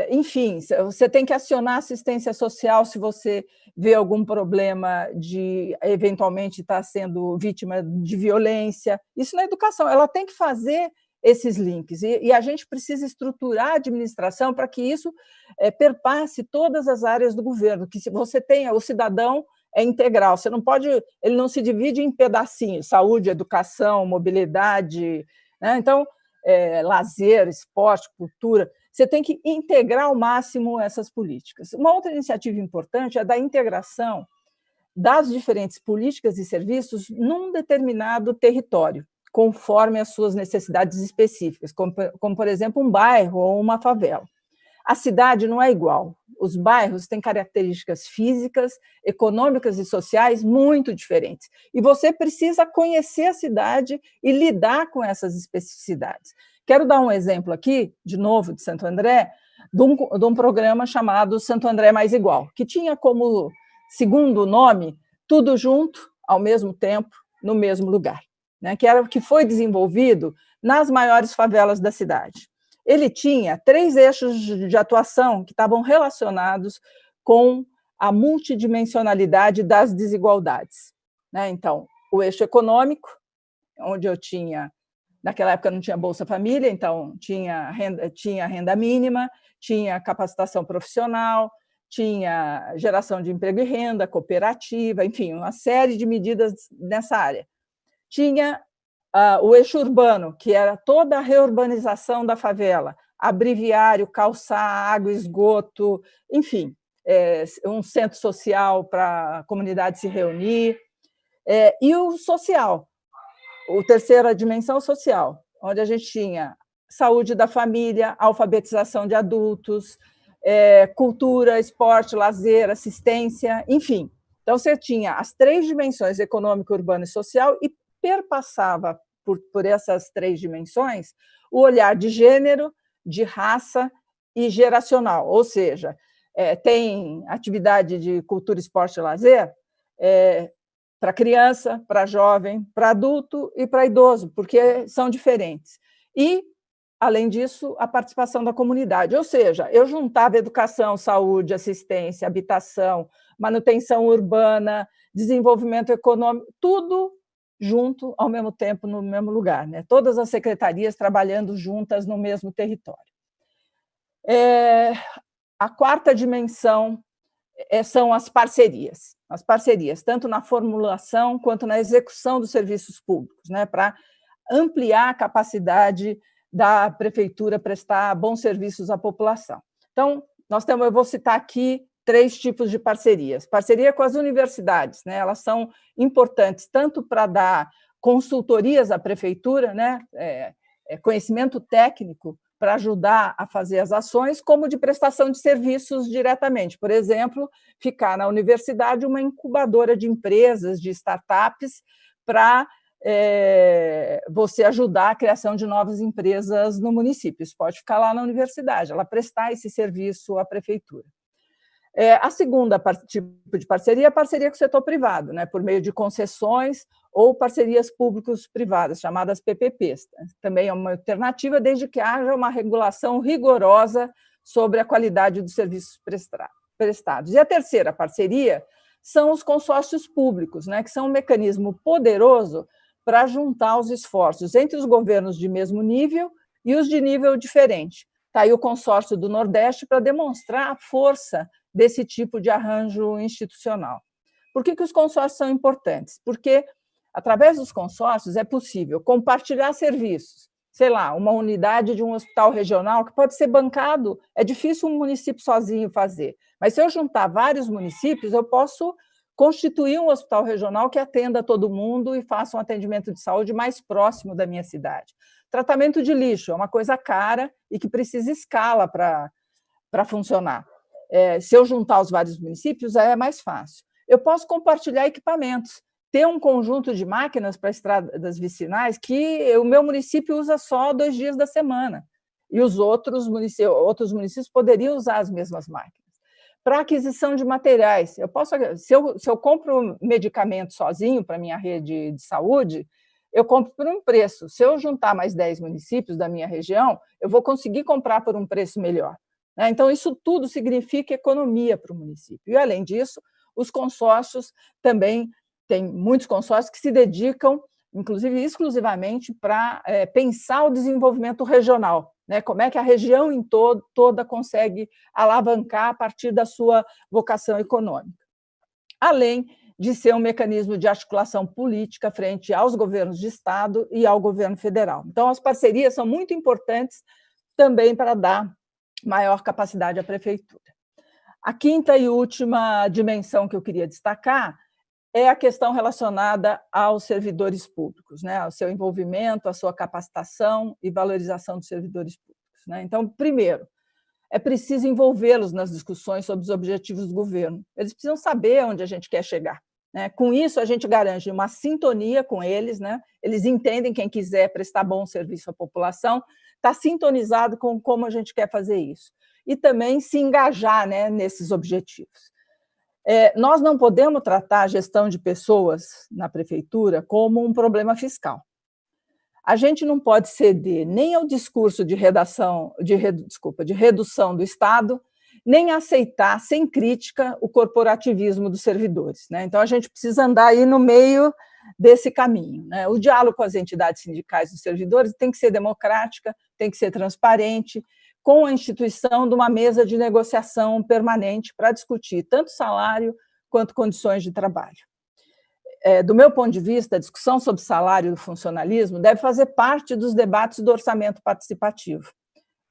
enfim, você tem que acionar assistência social se você vê algum problema de, eventualmente, estar sendo vítima de violência. Isso na educação, ela tem que fazer esses links, e a gente precisa estruturar a administração para que isso perpasse todas as áreas do governo, que se você tenha o cidadão é integral, você não pode, ele não se divide em pedacinhos, saúde, educação, mobilidade, né? Então, lazer, esporte, cultura, você tem que integrar ao máximo essas políticas. Uma outra iniciativa importante é a da integração das diferentes políticas e serviços num determinado território, conforme as suas necessidades específicas, como por exemplo, um bairro ou uma favela. A cidade não é igual. Os bairros têm características físicas, econômicas e sociais muito diferentes. E você precisa conhecer a cidade e lidar com essas especificidades. Quero dar um exemplo aqui, de novo, de Santo André, de um programa chamado Santo André Mais Igual, que tinha como segundo nome tudo junto, ao mesmo tempo, no mesmo lugar, né? Que foi desenvolvido nas maiores favelas da cidade. Ele tinha 3 eixos de atuação que estavam relacionados com a multidimensionalidade das desigualdades, né? Então, o eixo econômico, onde eu tinha, naquela época não tinha Bolsa Família, então tinha renda mínima, tinha capacitação profissional, tinha geração de emprego e renda, cooperativa, enfim, uma série de medidas nessa área. Tinha o eixo urbano, que era toda a reurbanização da favela, abriviário, calçar, água, esgoto, enfim, um centro social para a comunidade se reunir, e o social, a terceira dimensão social, onde a gente tinha saúde da família, alfabetização de adultos, cultura, esporte, lazer, assistência, enfim. Então, você tinha as 3 dimensões, econômica, urbana e social, e perpassava por essas 3 dimensões o olhar de gênero, de raça e geracional, ou seja, tem atividade de cultura, esporte e lazer para criança, para jovem, para adulto e para idoso, porque são diferentes. E, além disso, a participação da comunidade, ou seja, eu juntava educação, saúde, assistência, habitação, manutenção urbana, desenvolvimento econômico, tudo junto ao mesmo tempo, no mesmo lugar, né? Todas as secretarias trabalhando juntas no mesmo território. A quarta dimensão são as parcerias, tanto na formulação quanto na execução dos serviços públicos, né? Para ampliar a capacidade da prefeitura prestar bons serviços à população. Então, eu vou citar aqui 3 tipos de parcerias. Parceria com as universidades, né? Elas são importantes tanto para dar consultorias à prefeitura, né? Conhecimento técnico para ajudar a fazer as ações, como de prestação de serviços diretamente. Por exemplo, ficar na universidade uma incubadora de empresas, de startups, para você ajudar a criação de novas empresas no município. Isso pode ficar lá na universidade, ela prestar esse serviço à prefeitura. A segunda tipo de parceria é a parceria com o setor privado, né, por meio de concessões ou parcerias públicos-privadas, chamadas PPPs. Também é uma alternativa, desde que haja uma regulação rigorosa sobre a qualidade dos serviços prestados. E a terceira parceria são os consórcios públicos, né, que são um mecanismo poderoso para juntar os esforços entre os governos de mesmo nível e os de nível diferente. Está aí o consórcio do Nordeste para demonstrar a força desse tipo de arranjo institucional. Por que os consórcios são importantes? Porque, através dos consórcios, é possível compartilhar serviços. Sei lá, uma unidade de um hospital regional que pode ser bancado, é difícil um município sozinho fazer, mas se eu juntar vários municípios, eu posso constituir um hospital regional que atenda todo mundo e faça um atendimento de saúde mais próximo da minha cidade. Tratamento de lixo é uma coisa cara e que precisa escala para funcionar. Se eu juntar os vários municípios, aí é mais fácil. Eu posso compartilhar equipamentos, ter um conjunto de máquinas para estradas vicinais que o meu município usa só 2 dias da semana, e os outros municípios poderiam usar as mesmas máquinas. Para aquisição de materiais, se eu compro medicamento sozinho para a minha rede de saúde, eu compro por um preço. Se eu juntar mais 10 municípios da minha região, eu vou conseguir comprar por um preço melhor. Então, isso tudo significa economia para o município. E, além disso, os consórcios também, tem muitos consórcios que se dedicam, inclusive exclusivamente, para pensar o desenvolvimento regional, né? Como é que a região em toda consegue alavancar a partir da sua vocação econômica. Além de ser um mecanismo de articulação política frente aos governos de Estado e ao governo federal. Então, as parcerias são muito importantes também para dar maior capacidade à prefeitura. A quinta e última dimensão que eu queria destacar é a questão relacionada aos servidores públicos, né? Ao seu envolvimento, à sua capacitação e valorização dos servidores públicos, né? Então, primeiro, é preciso envolvê-los nas discussões sobre os objetivos do governo. Eles precisam saber onde a gente quer chegar, né? Com isso, a gente garante uma sintonia com eles, né? Eles entendem, quem quiser prestar bom serviço à população, está sintonizado com como a gente quer fazer isso. E também se engajar, né, nesses objetivos. Nós não podemos tratar a gestão de pessoas na prefeitura como um problema fiscal. A gente não pode ceder nem ao discurso de redução do Estado, nem aceitar, sem crítica, o corporativismo dos servidores, né? Então, a gente precisa andar aí no meio desse caminho, né? O diálogo com as entidades sindicais dos servidores tem que ser democrática, tem que ser transparente, com a instituição de uma mesa de negociação permanente para discutir tanto salário quanto condições de trabalho. Do meu ponto de vista, a discussão sobre salário do funcionalismo deve fazer parte dos debates do orçamento participativo.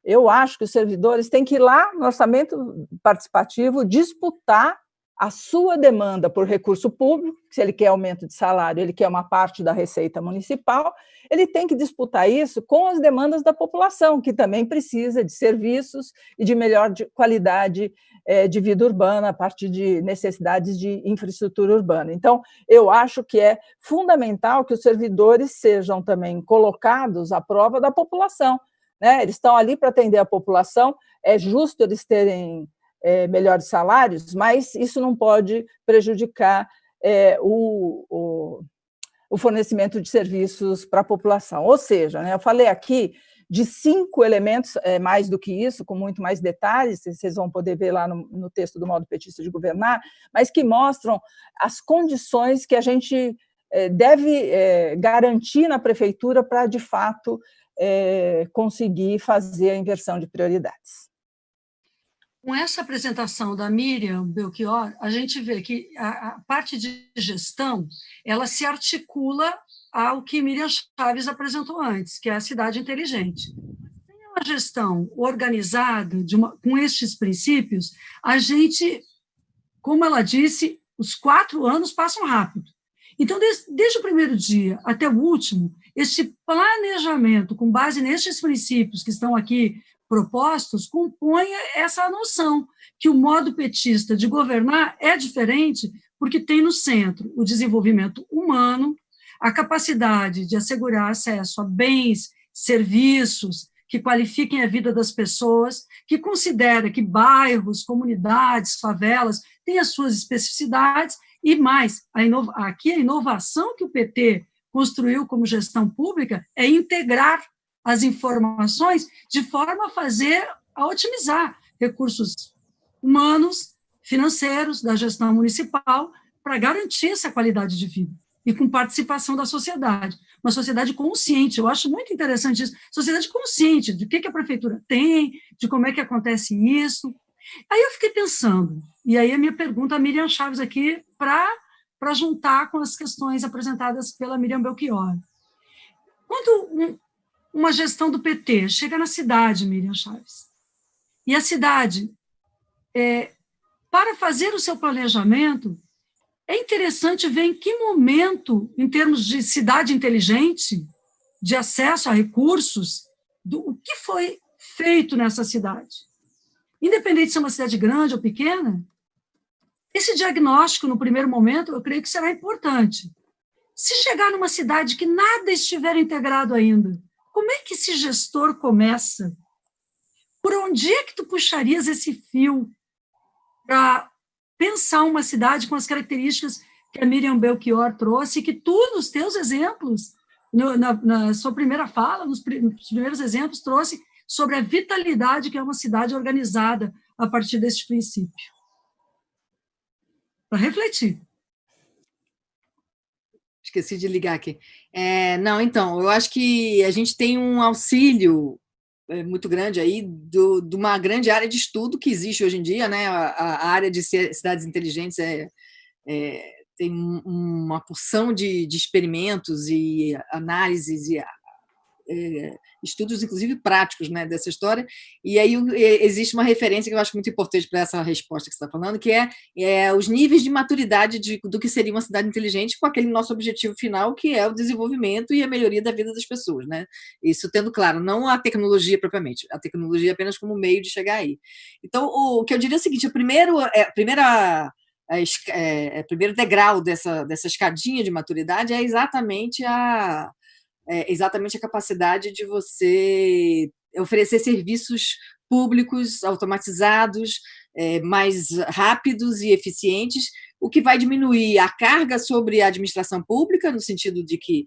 Eu acho que os servidores têm que ir lá no orçamento participativo disputar a sua demanda por recurso público, se ele quer aumento de salário, ele quer uma parte da receita municipal, ele tem que disputar isso com as demandas da população, que também precisa de serviços e de melhor qualidade de vida urbana, a partir de necessidades de infraestrutura urbana. Então, eu acho que é fundamental que os servidores sejam também colocados à prova da população, né? Eles estão ali para atender a população, é justo eles terem melhores salários, mas isso não pode prejudicar o fornecimento de serviços para a população. Ou seja, né, eu falei aqui de 5 elementos, mais do que isso, com muito mais detalhes, vocês vão poder ver lá no texto do Modo Petista de Governar, mas que mostram as condições que a gente deve garantir na prefeitura para, de fato, conseguir fazer a inversão de prioridades. Com essa apresentação da Miriam Belchior, a gente vê que a parte de gestão ela se articula ao que Miriam Chaves apresentou antes, que é a cidade inteligente. Sem uma gestão organizada com estes princípios, a gente, como ela disse, os 4 anos passam rápido. Então, desde o primeiro dia até o último, este planejamento, com base nestes princípios que estão aqui propostos, compõe essa noção que o modo petista de governar é diferente porque tem no centro o desenvolvimento humano, a capacidade de assegurar acesso a bens, serviços, que qualifiquem a vida das pessoas, que considera que bairros, comunidades, favelas têm as suas especificidades e mais, aqui a inovação que o PT construiu como gestão pública é integrar as informações de forma a otimizar recursos humanos, financeiros, da gestão municipal, para garantir essa qualidade de vida e com participação da sociedade. Uma sociedade consciente, eu acho muito interessante isso, sociedade consciente do que a prefeitura tem, de como é que acontece isso. Aí eu fiquei pensando, e aí a minha pergunta a Miriam Chaves aqui, para juntar com as questões apresentadas pela Miriam Belchior. Quando uma gestão do PT chega na cidade, Miriam Chaves, e a cidade, para fazer o seu planejamento, é interessante ver em que momento, em termos de cidade inteligente, de acesso a recursos, o que foi feito nessa cidade. Independente de ser uma cidade grande ou pequena, esse diagnóstico, no primeiro momento, eu creio que será importante. Se chegar numa cidade que nada estiver integrado ainda, como é que esse gestor começa? Por onde é que tu puxarias esse fio para pensar uma cidade com as características que a Miriam Belchior trouxe, que tu, nos teus exemplos, na sua primeira fala, nos primeiros exemplos, trouxe sobre a vitalidade que é uma cidade organizada a partir deste princípio? Para refletir. Esqueci de ligar aqui. Não, então, eu acho que a gente tem um auxílio muito grande aí de uma grande área de estudo que existe hoje em dia, né? A área de cidades inteligentes tem uma porção de experimentos e análises e estudos, inclusive práticos, né, dessa história, e aí existe uma referência que eu acho muito importante para essa resposta que você está falando, que é os níveis de maturidade do que seria uma cidade inteligente com aquele nosso objetivo final, que é o desenvolvimento e a melhoria da vida das pessoas, né? Isso tendo claro, não a tecnologia propriamente, a tecnologia apenas como meio de chegar aí. Então, o que eu diria é o seguinte, o primeiro degrau dessa escadinha de maturidade é exatamente a capacidade de você oferecer serviços públicos automatizados, mais rápidos e eficientes, o que vai diminuir a carga sobre a administração pública, no sentido de que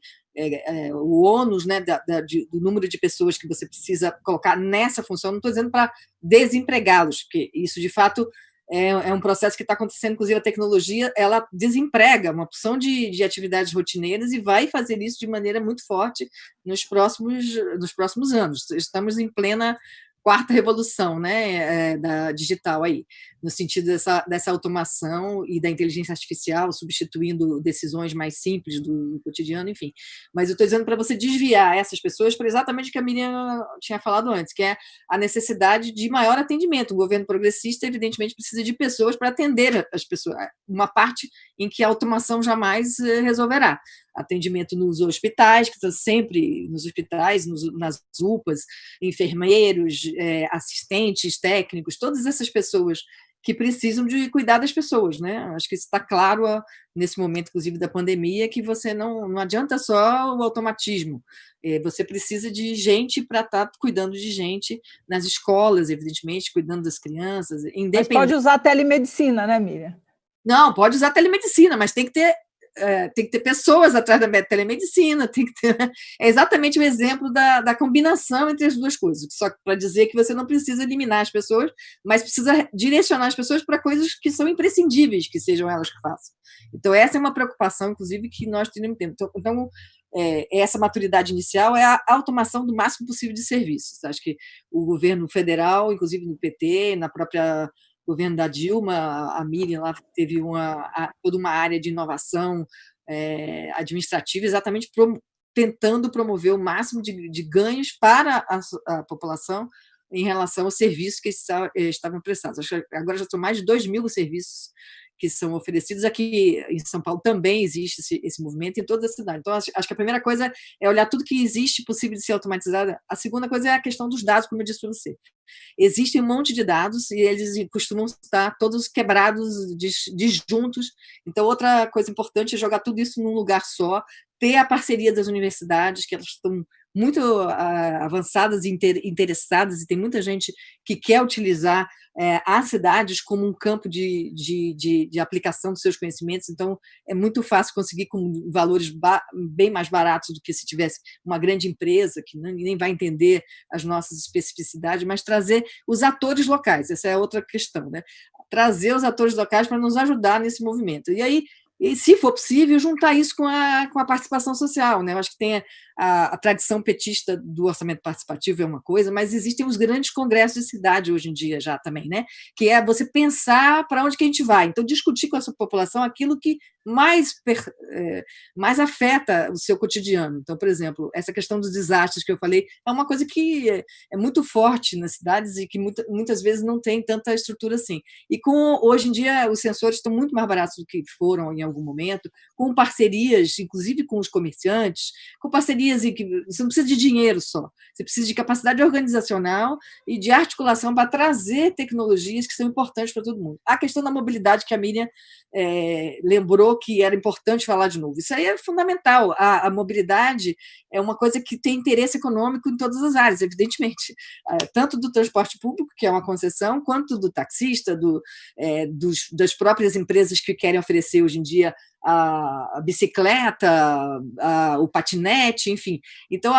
o ônus, né, do número de pessoas que você precisa colocar nessa função, não estou dizendo para desempregá-los, porque isso, de fato, é um processo que está acontecendo, inclusive a tecnologia, ela desemprega uma porção de atividades rotineiras e vai fazer isso de maneira muito forte nos próximos anos. Estamos em plena quarta revolução, né, da digital aí, no sentido dessa automação e da inteligência artificial substituindo decisões mais simples do cotidiano, enfim. Mas eu estou dizendo para você desviar essas pessoas para exatamente o que a Miriam tinha falado antes, que é a necessidade de maior atendimento. O governo progressista, evidentemente, precisa de pessoas para atender as pessoas, uma parte em que a automação jamais resolverá. Atendimento nos hospitais, que estão sempre nos hospitais, nas UPAs, enfermeiros, assistentes técnicos, todas essas pessoas que precisam de cuidar das pessoas, né? Acho que isso está claro nesse momento, inclusive, da pandemia, que você não adianta só o automatismo, você precisa de gente para estar cuidando de gente nas escolas, evidentemente, cuidando das crianças. Mas pode usar telemedicina, né, Miriam? Não, pode usar telemedicina, mas tem que ter pessoas atrás da telemedicina, tem que ter. É exatamente o exemplo da combinação entre as duas coisas, só para dizer que você não precisa eliminar as pessoas, mas precisa direcionar as pessoas para coisas que são imprescindíveis que sejam elas que façam. Então, essa é uma preocupação, inclusive, que nós temos tempo. Então, essa maturidade inicial é a automação do máximo possível de serviços. Acho que o governo federal, inclusive no PT, na própria governo da Dilma, a Miriam lá teve toda uma área de inovação administrativa, exatamente tentando promover o máximo de ganhos para a população em relação aos serviços que estavam prestados. Acho que agora já são mais de 2.000 serviços que são oferecidos. Aqui em São Paulo também existe esse movimento em toda a cidade. Então, acho que a primeira coisa é olhar tudo que existe possível de ser automatizado. A segunda coisa é a questão dos dados, como eu disse para você. Existem um monte de dados e eles costumam estar todos quebrados, disjuntos. Então, outra coisa importante é jogar tudo isso num lugar só, ter a parceria das universidades, que elas estão muito avançadas e interessadas, e tem muita gente que quer utilizar as cidades como um campo de aplicação dos seus conhecimentos, então é muito fácil conseguir com valores bem mais baratos do que se tivesse uma grande empresa, que nem vai entender as nossas especificidades, mas trazer os atores locais, essa é outra questão, né? Trazer os atores locais para nos ajudar nesse movimento. E aí, se for possível, juntar isso com a participação social, né? Eu acho que tem a tradição petista do orçamento participativo é uma coisa, mas existem os grandes congressos de cidade hoje em dia já também, né? Que é você pensar para onde que a gente vai. Então, discutir com essa população aquilo que mais afeta o seu cotidiano. Então, por exemplo, essa questão dos desastres que eu falei é uma coisa que é muito forte nas cidades e que muitas vezes não tem tanta estrutura assim. E hoje em dia os sensores estão muito mais baratos do que foram em algum momento, com parcerias, inclusive com os comerciantes, com parcerias em que você não precisa de dinheiro só, você precisa de capacidade organizacional e de articulação para trazer tecnologias que são importantes para todo mundo. A questão da mobilidade que a Miriam lembrou que era importante falar de novo. Isso aí é fundamental. A mobilidade é uma coisa que tem interesse econômico em todas as áreas, evidentemente. Tanto do transporte público, que é uma concessão, quanto do taxista, das próprias empresas que querem oferecer hoje em dia a bicicleta, o patinete, enfim. Então,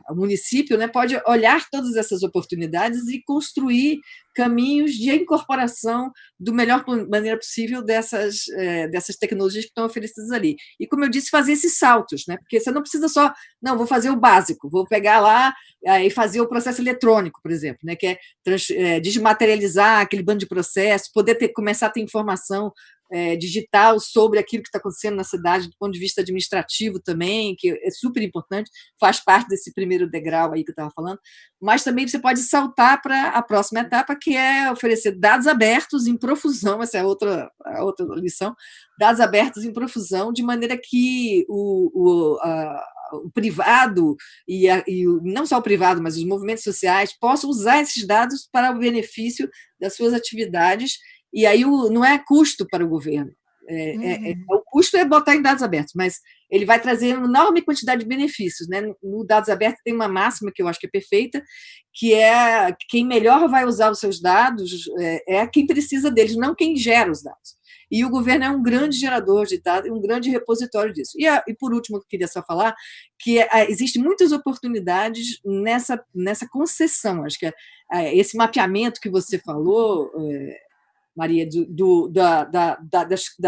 o município, né, pode olhar todas essas oportunidades e construir caminhos de incorporação do melhor maneira possível dessas tecnologias que estão oferecidas ali. E, como eu disse, fazer esses saltos, né? Porque você não precisa só, não, vou fazer o básico, vou pegar lá e fazer o processo eletrônico, por exemplo, né? Que é desmaterializar aquele bando de processo, poder começar a ter informação digital sobre aquilo que está acontecendo na cidade do ponto de vista administrativo também, que é super importante, faz parte desse primeiro degrau aí que eu estava falando, mas também você pode saltar para a próxima etapa, que é oferecer dados abertos em profusão, essa é a outra lição, dados abertos em profusão, de maneira que o privado, e não só o privado, mas os movimentos sociais, possam usar esses dados para o benefício das suas atividades. E aí não é custo para o governo. O custo é botar em dados abertos, mas ele vai trazer uma enorme quantidade de benefícios, né? No dados abertos tem uma máxima que eu acho que é perfeita, que é quem melhor vai usar os seus dados é quem precisa deles, não quem gera os dados. E o governo é um grande gerador de dados, um grande repositório disso. E por último, eu queria só falar que existem muitas oportunidades nessa concessão. Acho que esse mapeamento que você falou, Maria,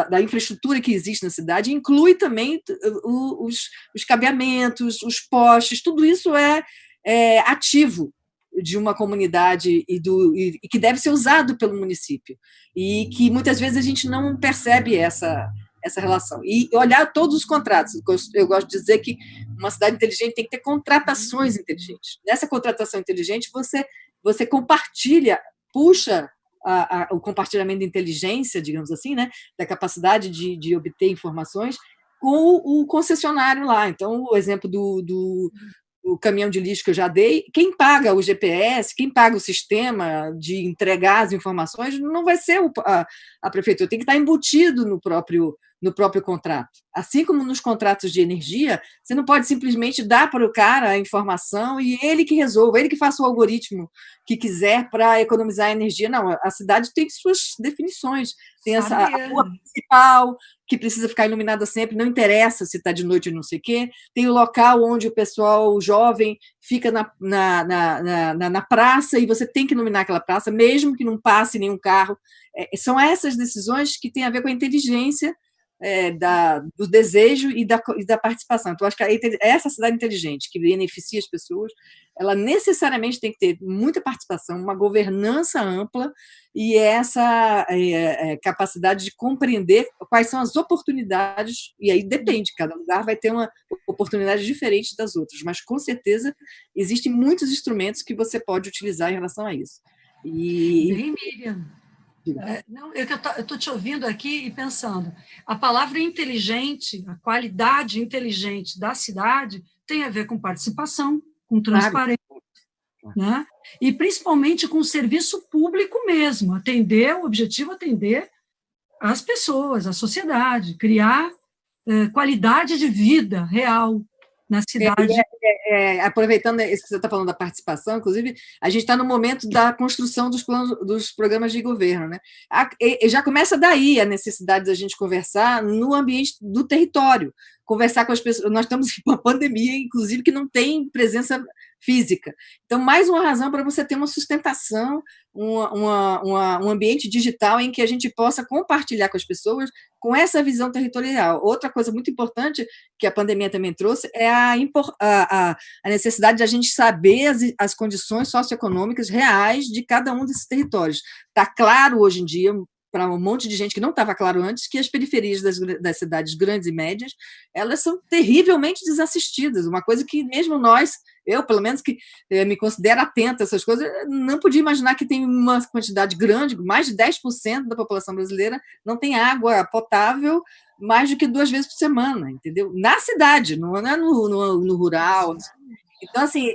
da infraestrutura que existe na cidade, inclui também os cabeamentos, os postes, tudo isso é ativo de uma comunidade e que deve ser usado pelo município, e que muitas vezes a gente não percebe essa relação. E olhar todos os contratos. Eu gosto de dizer que uma cidade inteligente tem que ter contratações inteligentes. Nessa contratação inteligente, você compartilha, puxa o compartilhamento de inteligência, digamos assim, né, da capacidade de obter informações com o concessionário lá. Então, o exemplo do caminhão de lixo que eu já dei, quem paga o GPS, quem paga o sistema de entregar as informações, não vai ser a prefeitura, tem que estar embutido no próprio contrato. Assim como nos contratos de energia, você não pode simplesmente dar para o cara a informação e ele que resolva, ele que faça o algoritmo que quiser para economizar energia. Não, a cidade tem suas definições. Tem a rua principal, que precisa ficar iluminada sempre, não interessa se está de noite ou não sei o quê. Tem o local onde o pessoal jovem fica na praça e você tem que iluminar aquela praça, mesmo que não passe nenhum carro. São essas decisões que têm a ver com a inteligência do desejo e da participação. Então, acho que essa cidade inteligente, que beneficia as pessoas, ela necessariamente tem que ter muita participação, uma governança ampla e essa capacidade de compreender quais são as oportunidades, e aí depende, cada lugar vai ter uma oportunidade diferente das outras, mas com certeza existem muitos instrumentos que você pode utilizar em relação a isso. Bem, Miriam. Eu estou te ouvindo aqui e pensando, a palavra inteligente, a qualidade inteligente da cidade tem a ver com participação, com transparência, né? E principalmente com o serviço público mesmo, o objetivo é atender as pessoas, a sociedade, criar qualidade de vida real na cidade. Aproveitando isso que você está falando da participação, inclusive, a gente está no momento da construção dos planos, dos programas de governo, né? E já começa daí a necessidade da gente conversar no ambiente do território, conversar com as pessoas. Nós estamos em uma pandemia, inclusive, que não tem presença física. Então, mais uma razão para você ter uma sustentação, um ambiente digital em que a gente possa compartilhar com as pessoas com essa visão territorial. Outra coisa muito importante que a pandemia também trouxe é a necessidade de a gente saber as condições socioeconômicas reais de cada um desses territórios. Está claro hoje em dia, para um monte de gente que não estava claro antes, que as periferias das cidades grandes e médias, elas são terrivelmente desassistidas, uma coisa que mesmo nós, eu, pelo menos, que me considero atenta a essas coisas, não podia imaginar que tem uma quantidade grande, mais de 10% da população brasileira não tem água potável mais do que 2 vezes por semana, entendeu? Na cidade, não é no rural. Então, assim,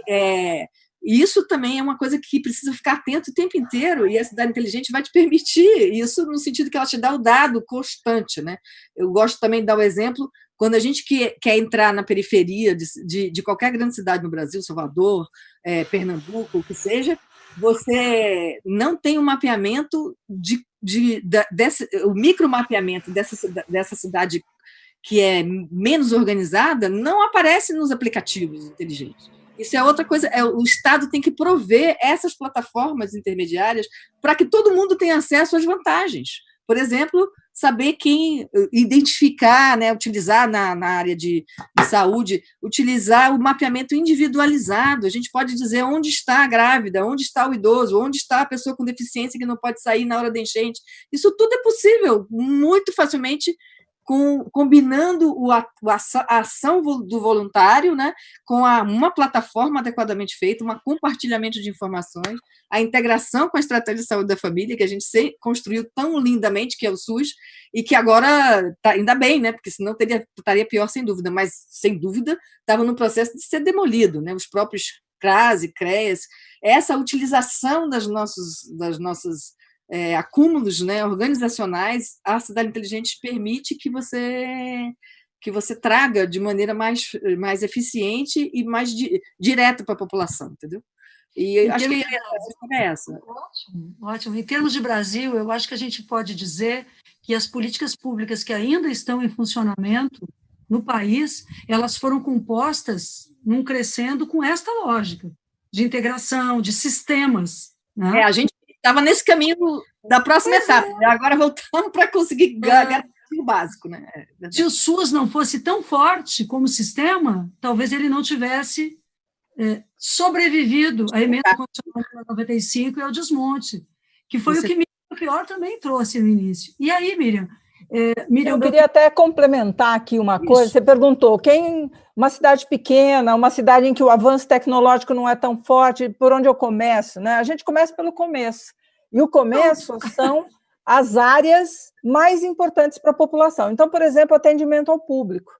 isso também é uma coisa que precisa ficar atento o tempo inteiro, e a cidade inteligente vai te permitir isso, no sentido que ela te dá o dado constante, né? Eu gosto também de dar o exemplo, quando a gente quer entrar na periferia de qualquer grande cidade no Brasil, Salvador, Pernambuco, o que seja, você não tem um mapeamento o micromapeamento dessa cidade que é menos organizada, não aparece nos aplicativos inteligentes. Isso é outra coisa, o Estado tem que prover essas plataformas intermediárias para que todo mundo tenha acesso às vantagens. Por exemplo, saber quem identificar, né, utilizar na área de saúde, utilizar o mapeamento individualizado. A gente pode dizer onde está a grávida, onde está o idoso, onde está a pessoa com deficiência que não pode sair na hora da enchente. Isso tudo é possível muito facilmente, combinando a ação do voluntário, né, com uma plataforma adequadamente feita, um compartilhamento de informações, a integração com a estratégia de saúde da família, que a gente construiu tão lindamente, que é o SUS, e que agora, ainda bem, né, porque senão estaria pior, sem dúvida, mas, sem dúvida, estava no processo de ser demolido, né, os próprios CRAS e CREAS, essa utilização das nossas acúmulos, né, organizacionais, a cidade inteligente permite que você traga de maneira mais eficiente e mais direta para a população, entendeu? E acho que é essa. Ótimo, ótimo. Em termos de Brasil, eu acho que a gente pode dizer que as políticas públicas que ainda estão em funcionamento no país, elas foram compostas num crescendo com esta lógica de integração, de sistemas. Né? A gente estava nesse caminho da próxima etapa, agora voltamos para conseguir garantir o básico. Né? Se o SUS não fosse tão forte como sistema, talvez ele não tivesse sobrevivido à emenda constitucional de 95 e ao desmonte, que foi o que Miriam Belchior também trouxe no início. E aí, Miriam? Eu queria até complementar aqui uma coisa. Isso. Você perguntou, uma cidade pequena, uma cidade em que o avanço tecnológico não é tão forte, por onde eu começo? Né? A gente começa pelo começo. E o começo são as áreas mais importantes para a população. Então, por exemplo, atendimento ao público.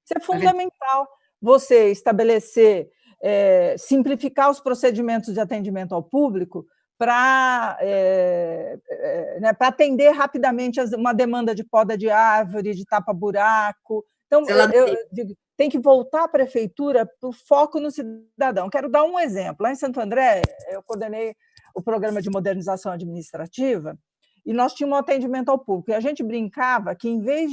Isso é fundamental. Você estabelecer, simplificar os procedimentos de atendimento ao público para atender rapidamente uma demanda de poda de árvore, de tapa-buraco. Então, eu digo, tem que voltar à prefeitura para o foco no cidadão. Quero dar um exemplo. Lá em Santo André, eu coordenei o programa de modernização administrativa e nós tínhamos um atendimento ao público. E a gente brincava que, em vez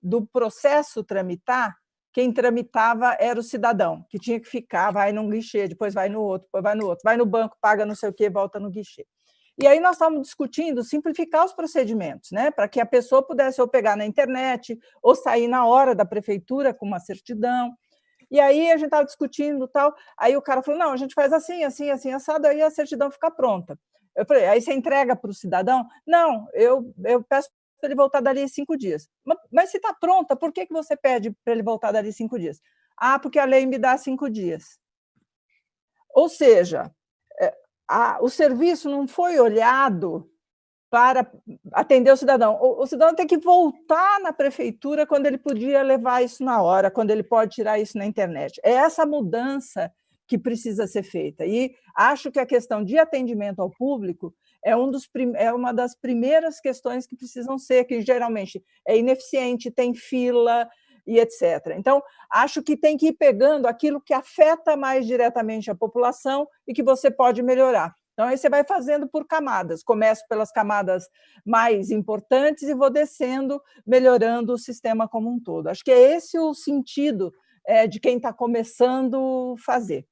do processo tramitar, quem tramitava era o cidadão, que tinha que ficar, vai num guichê, depois vai no outro, depois vai no outro, vai no banco, paga não sei o quê, volta no guichê. E aí nós estávamos discutindo simplificar os procedimentos, né, para que a pessoa pudesse ou pegar na internet, ou sair na hora da prefeitura com uma certidão. E aí a gente estava discutindo tal, aí o cara falou, não, a gente faz assim, assim, assim, assado, aí a certidão fica pronta. Eu falei, aí você entrega para o cidadão? Não, eu peço para ele voltar dali 5 dias. Mas se está pronta, por que você pede para ele voltar dali 5 dias? Ah, porque a lei me dá 5 dias. Ou seja, o serviço não foi olhado para atender o cidadão. O cidadão tem que voltar na prefeitura quando ele podia levar isso na hora, quando ele pode tirar isso na internet. É essa mudança que precisa ser feita. E acho que a questão de atendimento ao público é uma das primeiras questões que precisam ser, que geralmente é ineficiente, tem fila e etc. Então, acho que tem que ir pegando aquilo que afeta mais diretamente a população e que você pode melhorar. Então, aí você vai fazendo por camadas. Começo pelas camadas mais importantes e vou descendo, melhorando o sistema como um todo. Acho que é esse o sentido de quem está começando a fazer.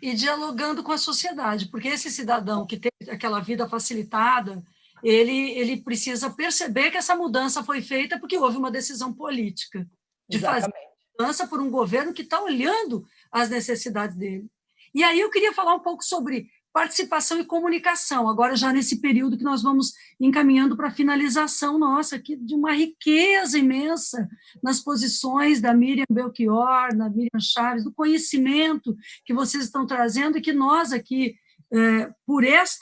E dialogando com a sociedade, porque esse cidadão que tem aquela vida facilitada, ele precisa perceber que essa mudança foi feita porque houve uma decisão política de fazer mudança por um governo que está olhando as necessidades dele. E aí eu queria falar um pouco sobre participação e comunicação, agora já nesse período que nós vamos encaminhando para a finalização nossa, aqui de uma riqueza imensa nas posições da Miriam Belchior, da Miriam Chaves, do conhecimento que vocês estão trazendo e que nós aqui, por esse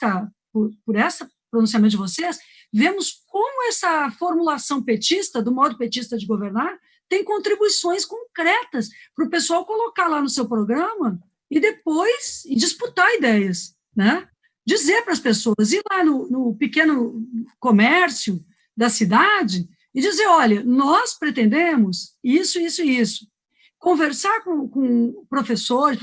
pronunciamento de vocês, vemos como essa formulação petista, do modo petista de governar, tem contribuições concretas para o pessoal colocar lá no seu programa e depois disputar ideias, né? Dizer para as pessoas, ir lá no pequeno comércio da cidade e dizer, olha, nós pretendemos isso, isso e isso. Conversar com professores,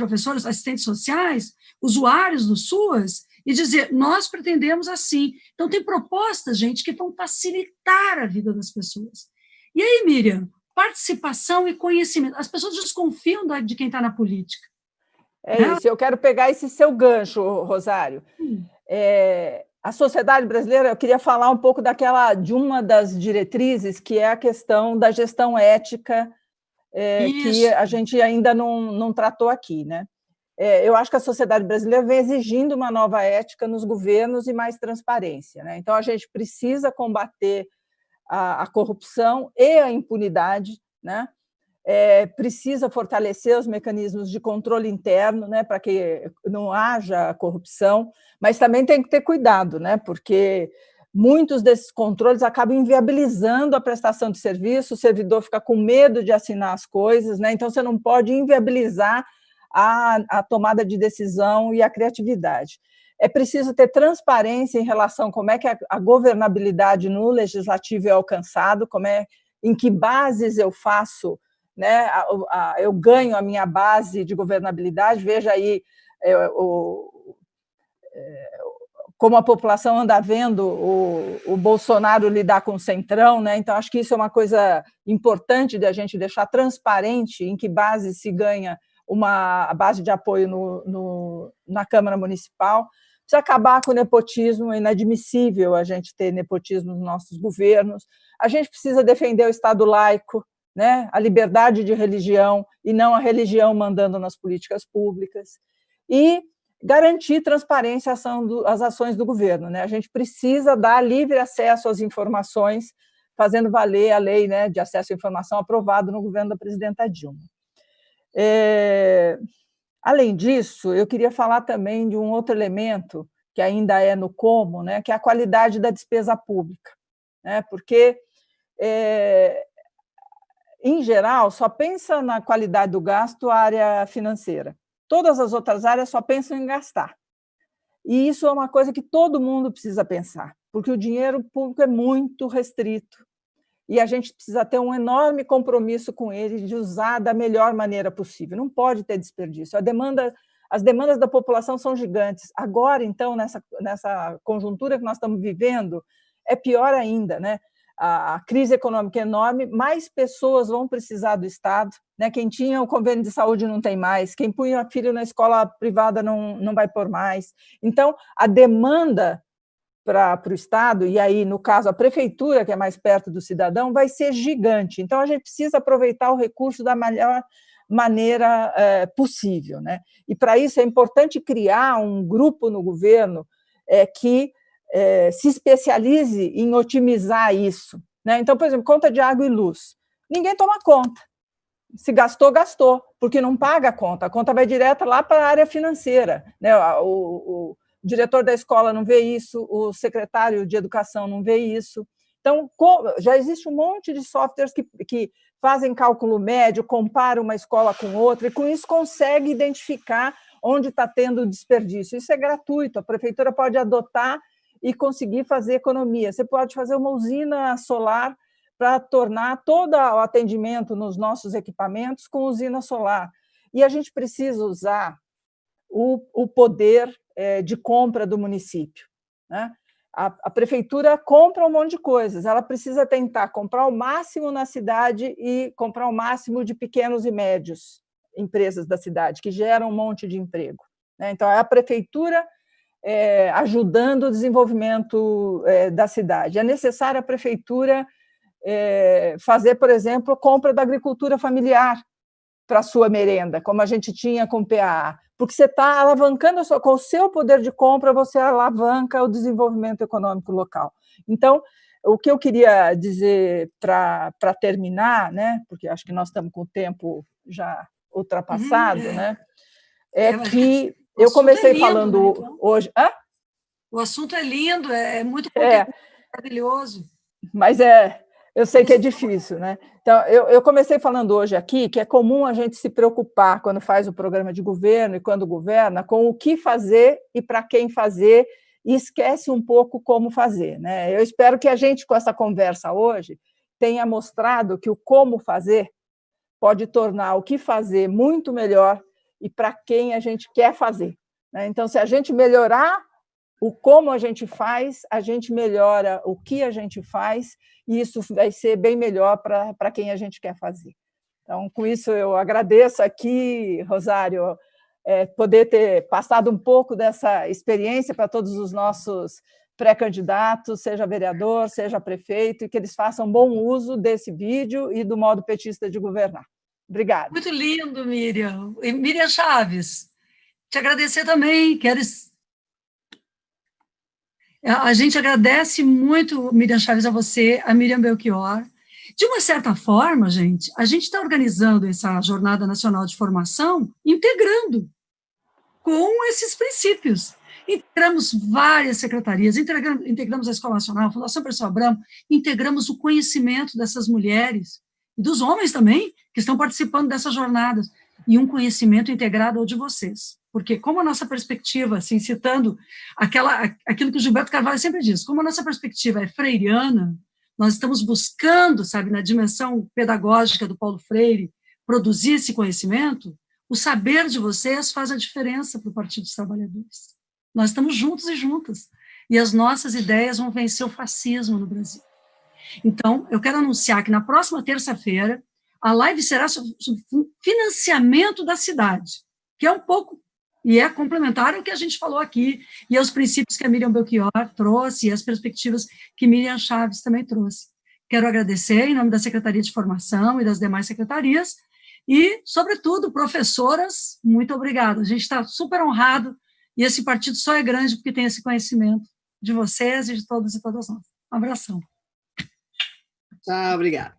assistentes sociais, usuários do SUAS, e dizer, nós pretendemos assim. Então, tem propostas, gente, que vão facilitar a vida das pessoas. E aí, Miriam, participação e conhecimento. As pessoas desconfiam de quem está na política. É isso, eu quero pegar esse seu gancho, Rosário. A sociedade brasileira, eu queria falar um pouco de uma das diretrizes, que é a questão da gestão ética, que a gente ainda não tratou aqui, né? Eu acho que a sociedade brasileira vem exigindo uma nova ética nos governos e mais transparência, né? Então, a gente precisa combater a corrupção e a impunidade, né? Precisa fortalecer os mecanismos de controle interno, né, para que não haja corrupção, mas também tem que ter cuidado, né, porque muitos desses controles acabam inviabilizando a prestação de serviço, o servidor fica com medo de assinar as coisas, né, então você não pode inviabilizar a tomada de decisão e a criatividade. É preciso ter transparência em relação a como é que a governabilidade no legislativo é alcançado, em que bases eu faço, né, eu ganho a minha base de governabilidade. Veja aí como a população anda vendo o Bolsonaro lidar com o Centrão, né? Então, acho que isso é uma coisa importante de a gente deixar transparente em que base se ganha a base de apoio na Câmara Municipal. Precisa acabar com o nepotismo, é inadmissível a gente ter nepotismo nos nossos governos. A gente precisa defender o Estado laico, né? A liberdade de religião e não a religião mandando nas políticas públicas. E garantir transparência às ações do governo, né? A gente precisa dar livre acesso às informações, fazendo valer a lei, né, de acesso à informação aprovada no governo da presidenta Dilma. Além disso, eu queria falar também de um outro elemento que ainda é no como, né, que é a qualidade da despesa pública, né, porque, em geral, só pensa na qualidade do gasto a área financeira. Todas as outras áreas só pensam em gastar. E isso é uma coisa que todo mundo precisa pensar, porque o dinheiro público é muito restrito e a gente precisa ter um enorme compromisso com ele de usar da melhor maneira possível. Não pode ter desperdício. As demandas da população são gigantes. Agora, então, nessa conjuntura que nós estamos vivendo, é pior ainda, né? A crise econômica é enorme, mais pessoas vão precisar do Estado, né? Quem tinha o convênio de saúde não tem mais, quem punha filho na escola privada não vai pôr mais. Então, a demanda para o Estado, e aí, no caso, a prefeitura, que é mais perto do cidadão, vai ser gigante. Então, a gente precisa aproveitar o recurso da melhor maneira possível, né? E, para isso, é importante criar um grupo no governo que se especialize em otimizar isso, né? Então, por exemplo, conta de água e luz. Ninguém toma conta. Se gastou, gastou, porque não paga a conta vai direto lá para a área financeira, né? O diretor da escola não vê isso, o secretário de educação não vê isso. Então, já existe um monte de softwares que fazem cálculo médio, comparam uma escola com outra, e com isso consegue identificar onde está tendo desperdício. Isso é gratuito, a prefeitura pode adotar e conseguir fazer economia. Você pode fazer uma usina solar para tornar todo o atendimento nos nossos equipamentos com usina solar. E a gente precisa usar o poder de compra do município, né? A prefeitura compra um monte de coisas, ela precisa tentar comprar o máximo na cidade e comprar o máximo de pequenos e médios empresas da cidade, que geram um monte de emprego, né? Então, é a prefeitura ajudando o desenvolvimento da cidade. É necessário a prefeitura fazer, por exemplo, compra da agricultura familiar para a sua merenda, como a gente tinha com o PAA, porque você está alavancando, com o seu poder de compra, você alavanca o desenvolvimento econômico local. Então, o que eu queria dizer para terminar, né, porque acho que nós estamos com o tempo já ultrapassado, né, que eu comecei falando, né, hoje... Hã? O assunto é lindo, é muito conteúdo, maravilhoso. Mas eu sei que é difícil, né? Então, eu comecei falando hoje aqui que é comum a gente se preocupar quando faz o programa de governo e quando governa com o que fazer e para quem fazer e esquece um pouco como fazer, né? Eu espero que a gente, com essa conversa hoje, tenha mostrado que o como fazer pode tornar o que fazer muito melhor e para quem a gente quer fazer, né? Então, se a gente melhorar o como a gente faz, a gente melhora o que a gente faz, e isso vai ser bem melhor para quem a gente quer fazer. Então, com isso, eu agradeço aqui, Rosário, poder ter passado um pouco dessa experiência para todos os nossos pré-candidatos, seja vereador, seja prefeito, e que eles façam bom uso desse vídeo e do modo petista de governar. Obrigada. Muito lindo, Miriam. E Miriam Chaves, te agradecer também, A gente agradece muito, Miriam Chaves, a você, a Miriam Belchior. De uma certa forma, gente, a gente está organizando essa Jornada Nacional de Formação integrando com esses princípios. Integramos várias secretarias, integramos a Escola Nacional, a Fundação Perseu Abramo, integramos o conhecimento dessas mulheres, e dos homens também, que estão participando dessas jornadas, e um conhecimento integrado ao de vocês. Porque, como a nossa perspectiva, assim, citando aquilo que o Gilberto Carvalho sempre diz, como a nossa perspectiva é freiriana, nós estamos buscando, sabe, na dimensão pedagógica do Paulo Freire, produzir esse conhecimento, o saber de vocês faz a diferença para o Partido dos Trabalhadores. Nós estamos juntos e juntas, e as nossas ideias vão vencer o fascismo no Brasil. Então, eu quero anunciar que na próxima terça-feira, a live será sobre financiamento da cidade, que é um pouco, e é complementar ao que a gente falou aqui, e aos princípios que a Miriam Belchior trouxe, e as perspectivas que Miriam Chaves também trouxe. Quero agradecer, em nome da Secretaria de Formação e das demais secretarias, e, sobretudo, professoras, muito obrigada. A gente está super honrado, e esse partido só é grande porque tem esse conhecimento de vocês e de todos e todas nós. Um abração. Tchau, obrigada.